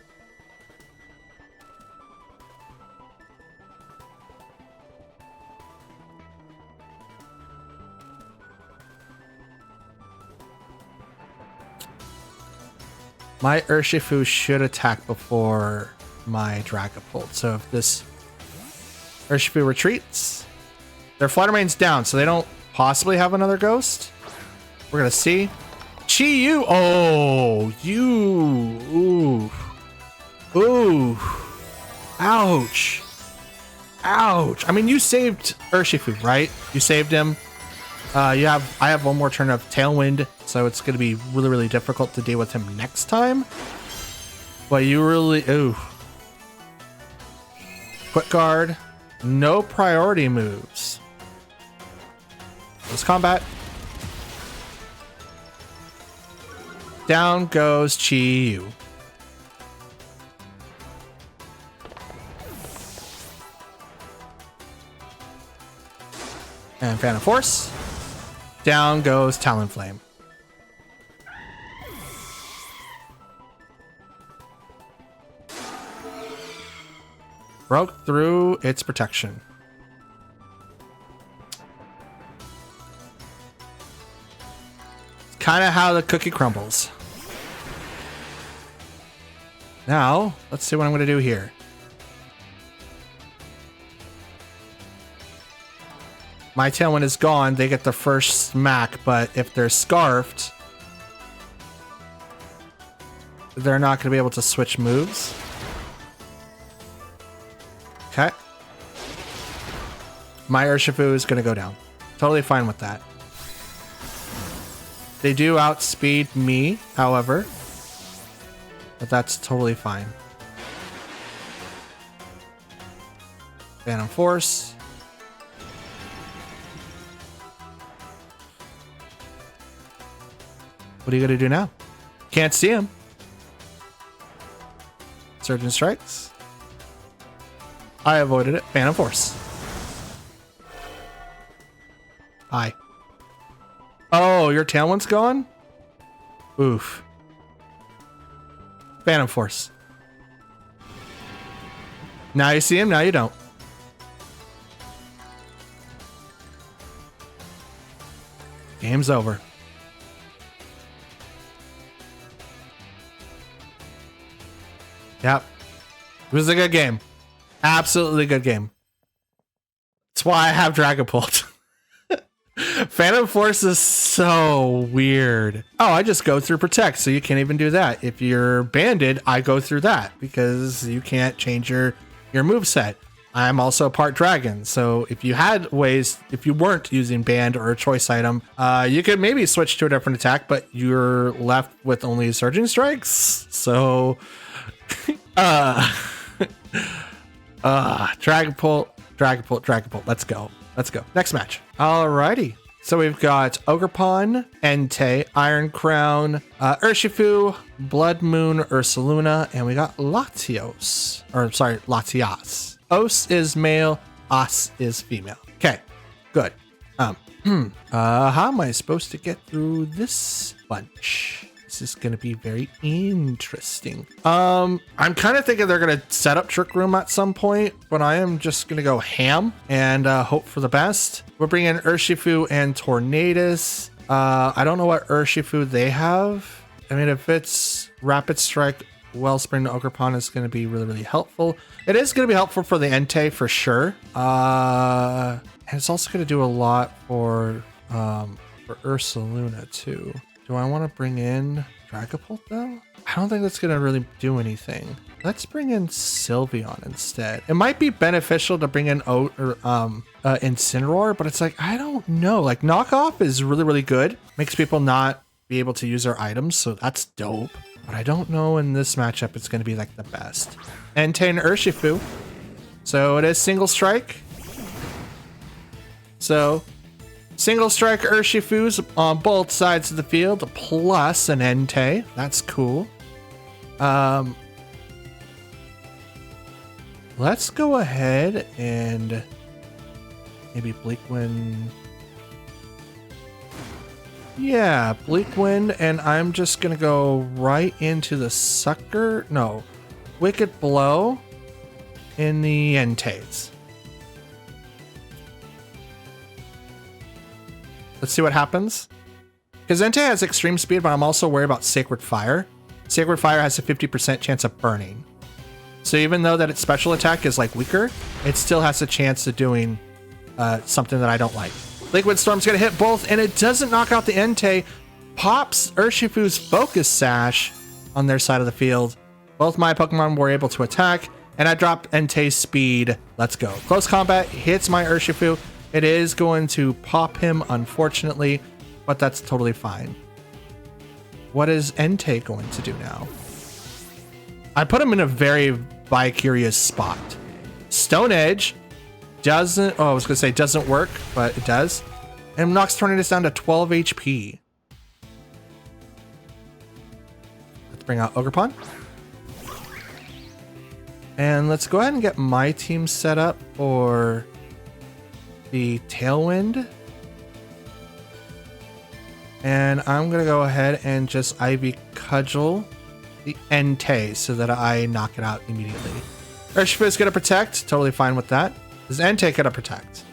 My Urshifu should attack before my Dragapult. So if this Urshifu retreats, their Flutter Mane's down, so they don't possibly have another ghost. We're gonna see. Chi-Yu! Oh, you! Ooh. Ooh. Ouch. Ouch. I mean, you saved Urshifu, right? You saved him. I have one more turn of Tailwind, so it's going to be really, really difficult to deal with him next time. But you really... Ooh. Quick Guard. No priority moves. Let's combat. Down goes Chi-Yu. And Phantom Force. Down goes Talonflame. Broke through its protection. It's kind of how the cookie crumbles. Now, let's see what I'm going to do here. My Tailwind is gone. They get the first smack, but if they're scarfed, they're not going to be able to switch moves. Okay. My Urshifu is going to go down. Totally fine with that. They do outspeed me, however, but that's totally fine. Phantom Force. What are you going to do now? Can't see him. Surgeon Strikes. I avoided it. Phantom Force. Hi. Oh, your Tailwind's gone? Oof. Phantom Force. Now you see him, now you don't. Game's over. Yep. It was a good game. Absolutely good game. That's why I have Dragapult. Phantom Force is so weird. Oh, I just go through Protect, so you can't even do that. If you're banded, I go through that because you can't change your moveset. I'm also part dragon, so if you had ways, if you weren't using band or a choice item, you could maybe switch to a different attack, but you're left with only Surging Strikes. So, Dragapult. Let's go. Next match. Alrighty. So we've got Ogerpon, Entei, Iron Crown, Urshifu, Blood Moon, Ursaluna, and we got Latios. Or sorry, Latias. Os is male, As is female. Okay, good. How am I supposed to get through this bunch? This is going to be very interesting. I'm kind of thinking they're going to set up Trick Room at some point, but I am just going to go ham and hope for the best. We're bringing Urshifu and Tornadus. I don't know what Urshifu they have. I mean, if it's Rapid Strike, Wellspring to Ogerpon is going to be really, really helpful. It is going to be helpful for the Entei for sure. And it's also going to do a lot for Ursaluna too. Do I want to bring in Dragapult though? I don't think that's going to really do anything. Let's bring in Sylveon instead. It might be beneficial to bring in Incineroar, but it's like, I don't know. Like, knockoff is really, really good. Makes people not be able to use their items, so that's dope. But I don't know in this matchup it's going to be like the best. Entei and Urshifu. So it is single strike. So single strike Urshifu's on both sides of the field, plus an Entei. That's cool. Let's go ahead and maybe Bleak Wind. Yeah, Bleak Wind, and I'm just gonna go right into the sucker. No, Wicked Blow in the Enteis. Let's see what happens. Because Entei has extreme speed, but I'm also worried about Sacred Fire. Sacred Fire has a 50% chance of burning. So even though that its special attack is like weaker, it still has a chance of doing something that I don't like. Liquid Storm's gonna hit both, and it doesn't knock out the Entei. Pops Urshifu's Focus Sash on their side of the field. Both my Pokemon were able to attack, and I dropped Entei's speed. Let's go. Close combat hits my Urshifu. It is going to pop him, unfortunately, but that's totally fine. What is Entei going to do now? I put him in a very vicarious spot. Stone Edge doesn't, oh, I was gonna say doesn't work, but it does. And knocks Tornadus down to 12 HP. Let's bring out Ogerpon. And let's go ahead and get my team set up for the Tailwind. And I'm gonna go ahead and just Ivy Cudgel the Entei so that I knock it out immediately. Urshifu is gonna protect, totally fine with that. Is Entei gonna protect?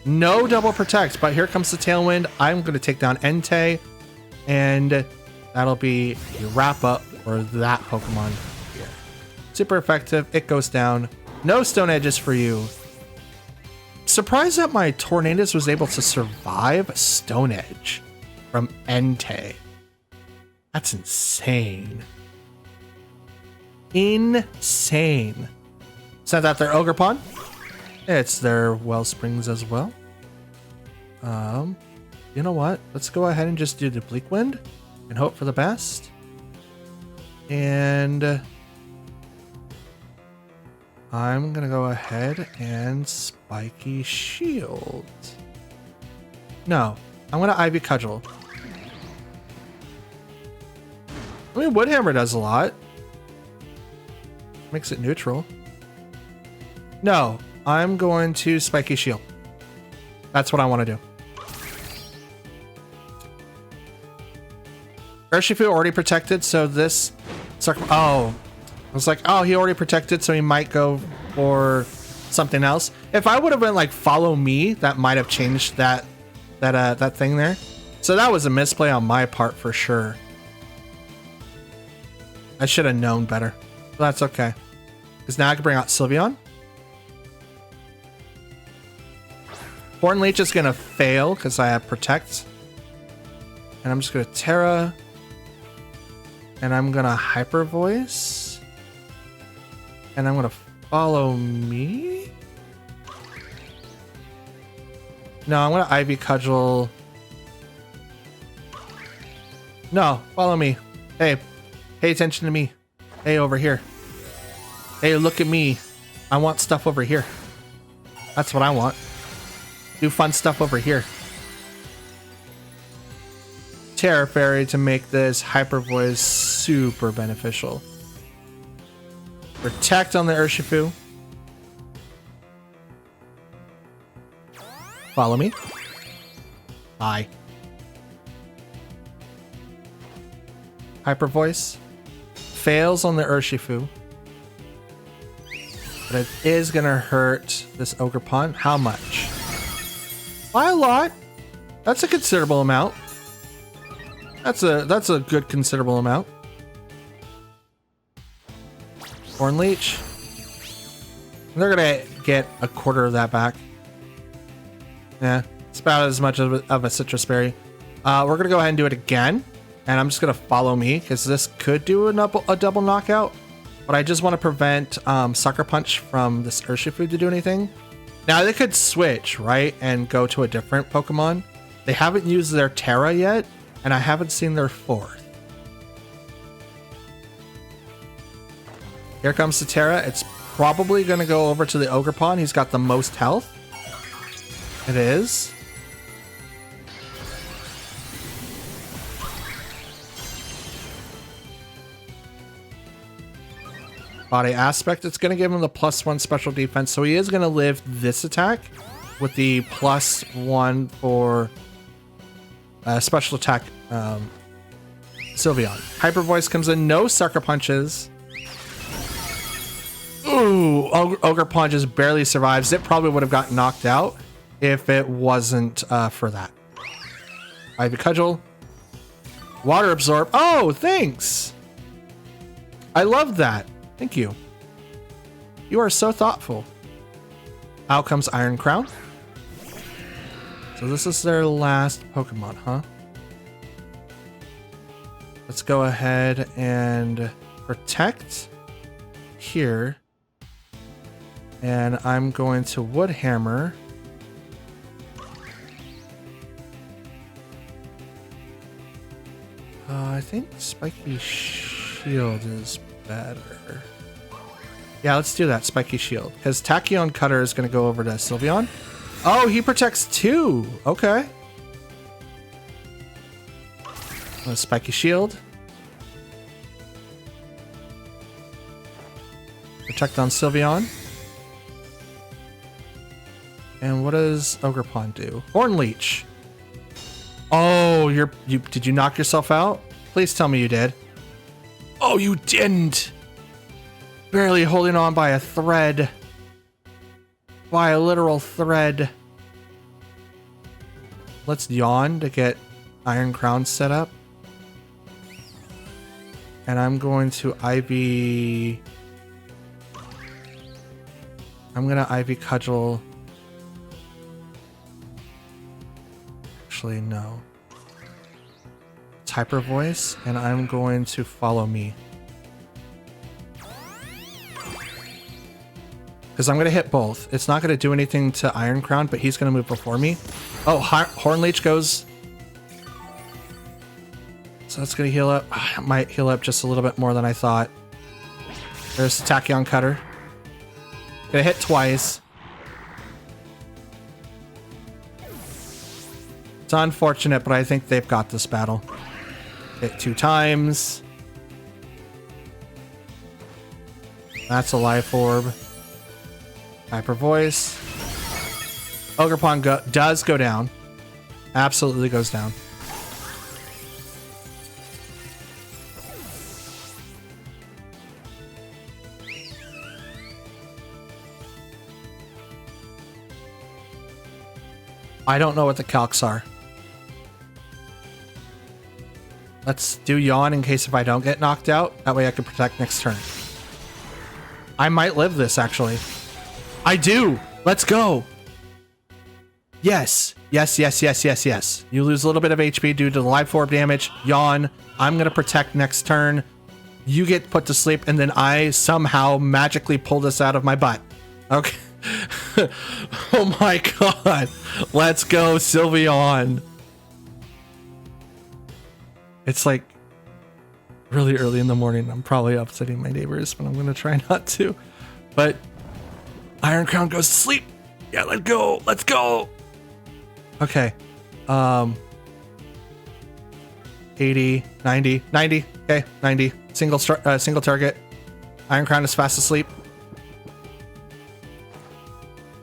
No double protect, but here comes the Tailwind. I'm gonna take down Entei, and that'll be a wrap up for that Pokemon here. Super effective, it goes down. No Stone Edges for you. Surprised that my Tornadus was able to survive Stone Edge from Entei. That's insane. Insane. Sent out their Ogerpon. It's their Wellsprings as well. You know what? Let's go ahead and just do the Bleak Wind and hope for the best. And I'm gonna go ahead and Spiky Shield. No, I'm gonna Ivy Cudgel. I mean, Woodhammer does a lot. Makes it neutral. No, I'm going to Spiky Shield. That's what I want to do. Urshifu already protected, so this... Oh, I was like, oh, he already protected, so he might go for something else. If I would have been like, follow me, that might have changed that thing there. So that was a misplay on my part for sure. I should have known better. But that's okay. Because now I can bring out Sylveon. Horn Leech is going to fail because I have Protect. And I'm just going to Terra. And I'm going to Hyper Voice. And I'm going to follow me. No, I'm going to Ivy Cudgel. No, follow me. Hey, pay attention to me. Hey, over here. Hey, look at me. I want stuff over here. That's what I want. Do fun stuff over here. Terra Fairy to make this Hyper Voice super beneficial. Protect on the Urshifu. Follow me. Bye. Hyper Voice. Fails on the Urshifu. But it is going to hurt this Ogerpon. How much? By a lot. That's a considerable amount. That's a good considerable amount. Horn Leech. They're gonna get a quarter of that back. Yeah, it's about as much of a citrus berry. We're gonna go ahead and do it again, and I'm just gonna follow me because this could do a double knockout, but I just want to prevent Sucker Punch from this Urshifu to do anything. Now they could switch, right, and go to a different Pokemon. They haven't used their Terra yet, and I haven't seen their fourth. Here comes the Terra. It's probably going to go over to the Ogerpon. He's got the most health. It is. Body Aspect. It's going to give him the +1 special defense. So he is going to live this attack with the +1 for special attack Sylveon. Hyper Voice comes in. No Sucker Punches. Ooh, Ogerpon just barely survives. It probably would have gotten knocked out if it wasn't for that. Ivy Cudgel. Water Absorb. Oh, thanks. I love that. Thank you. You are so thoughtful. Out comes Iron Crown. So this is their last Pokemon, huh? Let's go ahead and protect here. And I'm going to Wood Hammer. I think Spiky Shield is better. Yeah, let's do that, Spiky Shield. Because Tachyon Cutter is going to go over to Sylveon. Oh, he protects 2. Okay. Spiky Shield. Protect on Sylveon. And what does Ogerpon do? Horn Leech. Oh, did you knock yourself out? Please tell me you did. Oh, you didn't. Barely holding on by a thread. By a literal thread. Let's yawn to get Iron Crown set up. And I'm going to Ivy... I'm going to Ivy Cudgel... Actually, no. It's Hyper Voice, and I'm going to Follow Me. Because I'm going to hit both. It's not going to do anything to Iron Crown, but he's going to move before me. Oh, Horn Leech goes. So that's going to heal up. It might heal up just a little bit more than I thought. There's Tachyon Cutter. Gonna hit twice. It's unfortunate, but I think they've got this battle. Hit 2 times. That's a Life Orb. Hyper Voice. Ogerpon does go down. Absolutely goes down. I don't know what the calcs are. Let's do Yawn in case if I don't get knocked out. That way I can protect next turn. I might live this, actually. I do! Let's go! Yes. Yes, yes, yes, yes, yes. You lose a little bit of HP due to the Life Orb damage. Yawn. I'm going to protect next turn. You get put to sleep, and then I somehow magically pull this out of my butt. Okay. Oh my god. Let's go, Sylveon. It's like really early in the morning. I'm probably upsetting my neighbors, but I'm going to try not to. But Iron Crown goes to sleep. Yeah, let's go. Let's go. Okay. 80, 90, 90. Okay, 90. Single target. Iron Crown is fast asleep.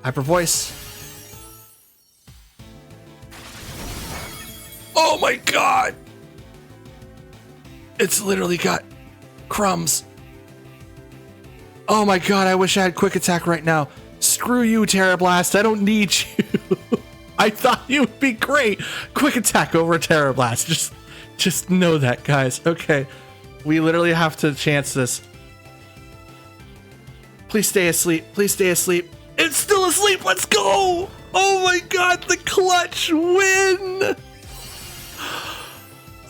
Hyper Voice. Oh my god! It's literally got crumbs. Oh my god, I wish I had Quick Attack right now. Screw you, Terra Blast. I don't need you. I thought you would be great. Quick Attack over Terra Blast. Just know that, guys. Okay. We literally have to chance this. Please stay asleep. Please stay asleep. It's still asleep. Let's go. Oh my god, the clutch win.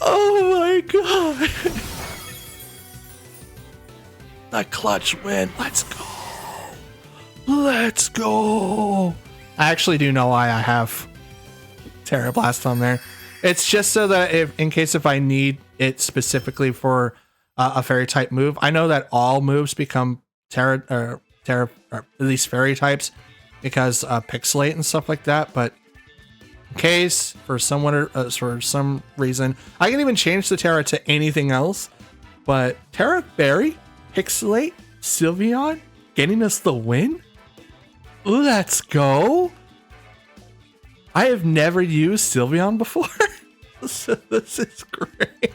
Oh my god. The clutch win. Let's go. Let's go. I actually do know why I have Terra Blast on there. It's just so that in case I need it specifically for a fairy type move. I know that all moves become Terra, or at least fairy types, because pixelate and stuff like that. But in case for some reason, I can even change the Terra to anything else. But Terra Fairy, Pixelate, Sylveon, getting us the win. Let's go. I have never used Sylveon before, so this is great.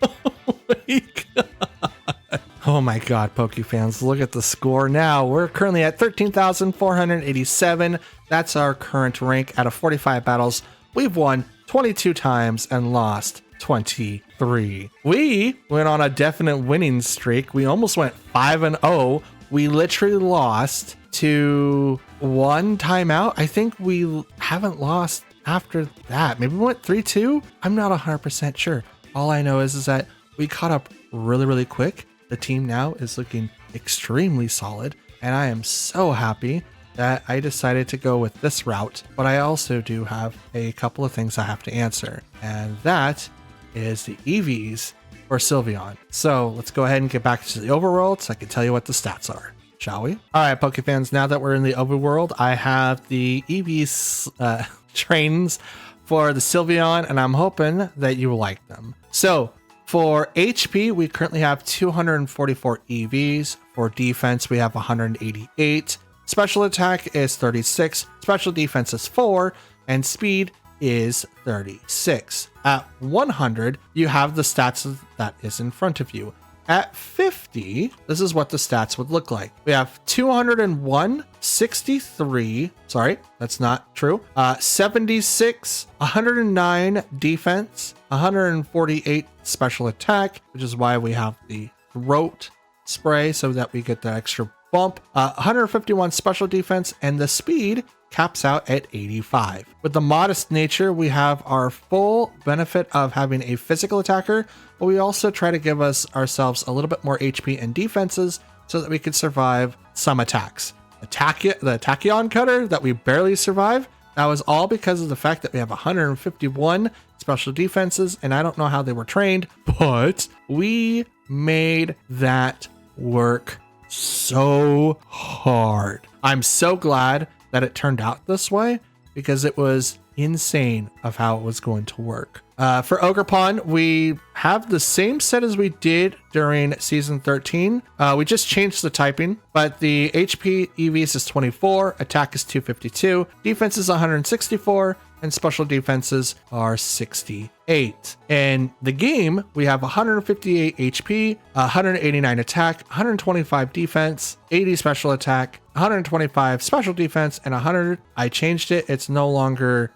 Oh my god. Oh my god, Poke fans, look at the score now. We're currently at 13,487. That's our current rank. Out of 45 battles, we've won 22 times and lost 23. We went on a definite winning streak. We almost went 5-0. We literally lost to one timeout. I think we haven't lost after that. Maybe we went 3-2. I'm not 100% sure. All I know is that we caught up really quick. The team now is looking extremely solid, and I am so happy that I decided to go with this route. But I also do have a couple of things I have to answer, and that is the EVs for Sylveon. So let's go ahead and get back to the overworld so I can tell you what the stats are, shall we? All right, Poke fans, now that we're in the overworld, I have the EVs trains for the Sylveon, and I'm hoping that you like them. So for HP, we currently have 244 EVs. For defense, we have 188. Special attack is 36. Special defense is 4. And speed is 36. At 100, you have the stats that is in front of you. At 50, this is what the stats would look like. We have 201, 63, sorry, that's not true, 76, 109 defense, 148 special attack, which is why we have the throat spray so that we get the extra bump, 151 special defense, and the speed caps out at 85. With the modest nature, we have our full benefit of having a physical attacker, but we also try to give ourselves a little bit more HP and defenses so that we could survive some attacks. The Tachyon Cutter that we barely survived, that was all because of the fact that we have 151 special defenses, and I don't know how they were trained, but we made that work so hard. I'm so glad that it turned out this way because it was insane of how it was going to work. For Ogerpon, we have the same set as we did during season 13. We just changed the typing, but the HP EVs is 24, attack is 252, defense is 164, and special defenses are 68. In the game, we have 158 HP, 189 attack, 125 defense, 80 special attack, 125 special defense, and 100. I changed it. It's no longer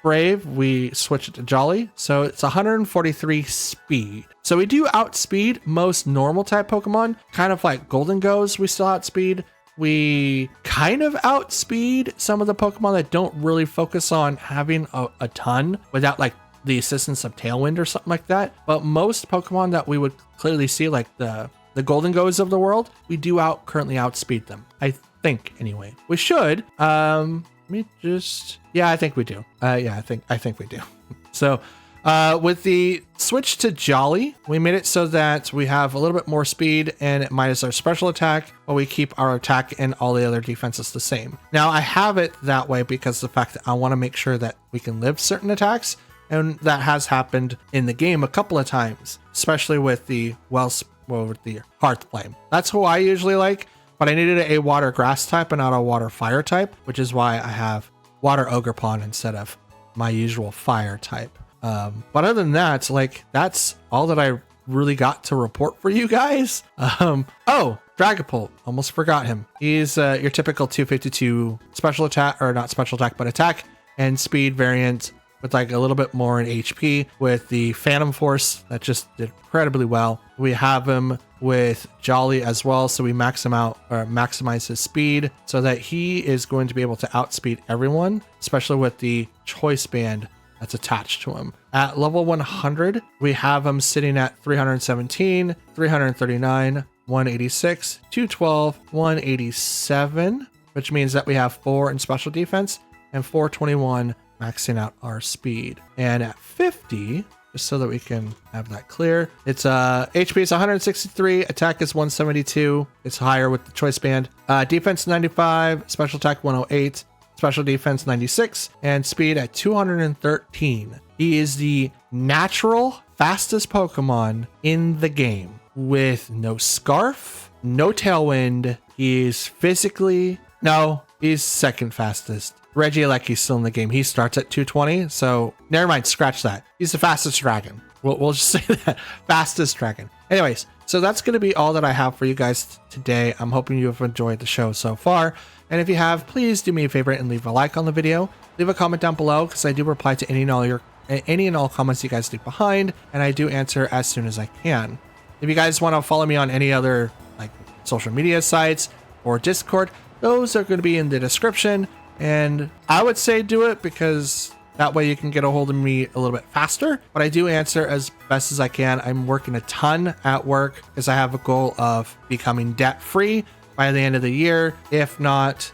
Brave. We switched it to Jolly. So it's 143 speed. So we do outspeed most normal type Pokemon, kind of like Golden Goes. We still outspeed. We kind of outspeed some of the Pokemon that don't really focus on having a ton without like the assistance of Tailwind or something like that. But most Pokemon that we would clearly see, like the Golden Goes of the world, we do currently outspeed them. I think anyway. We should. Let me just. Yeah, I think we do. Yeah, I think we do. So. With the switch to Jolly, we made it so that we have a little bit more speed and it minus our special attack, but we keep our attack and all the other defenses the same. Now, I have it that way because of the fact that I want to make sure that we can live certain attacks, and that has happened in the game a couple of times, especially with the Hearth Flame. That's who I usually like, but I needed a water grass type and not a water fire type, which is why I have water Ogerpon instead of my usual fire type. But other than that, like, that's all that I really got to report for you guys. Oh, Dragapult, almost forgot him. He's your typical 252 special attack, or not special attack, but attack and speed variant with like a little bit more in HP with the Phantom Force that just did incredibly well. We have him with Jolly as well, so we max him out or maximize his speed so that he is going to be able to outspeed everyone, especially with the choice band that's attached to him. At level 100, we have him sitting at 317, 339, 186, 212, 187, which means that we have 4 in special defense and 421 maxing out our speed. And at 50, just so that we can have that clear, it's HP is 163, attack is 172. It's higher with the choice band. Defense 95, special attack 108, special defense 96, and speed at 213. He is the natural fastest Pokemon in the game with no Scarf, no Tailwind. He's he's second fastest. Regieleki's still in the game. He starts at 220, so never mind, scratch that. He's the fastest dragon. We'll just say that. Fastest dragon. Anyways, so that's going to be all that I have for you guys today. I'm hoping you have enjoyed the show so far. And if you have, please do me a favor and leave a like on the video. Leave a comment down below because I do reply to any and all comments you guys leave behind, and I do answer as soon as I can. If you guys want to follow me on any other like social media sites or Discord, those are going to be in the description. And I would say do it because that way you can get a hold of me a little bit faster. But I do answer as best as I can. I'm working a ton at work because I have a goal of becoming debt free by the end of the year, if not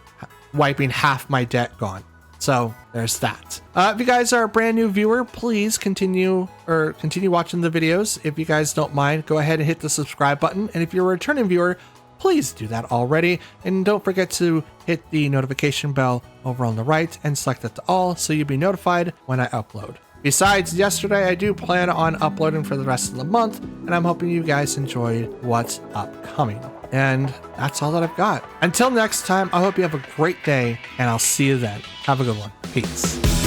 wiping half my debt gone. So there's that. If you guys are a brand new viewer, please continue watching the videos. If you guys don't mind, go ahead and hit the subscribe button. And if you're a returning viewer, please do that already. And don't forget to hit the notification bell over on the right and select that to all so you'll be notified when I upload. Besides yesterday, I do plan on uploading for the rest of the month, and I'm hoping you guys enjoyed what's upcoming. And that's all that I've got. Until next time, I hope you have a great day, and I'll see you then. Have a good one. Peace.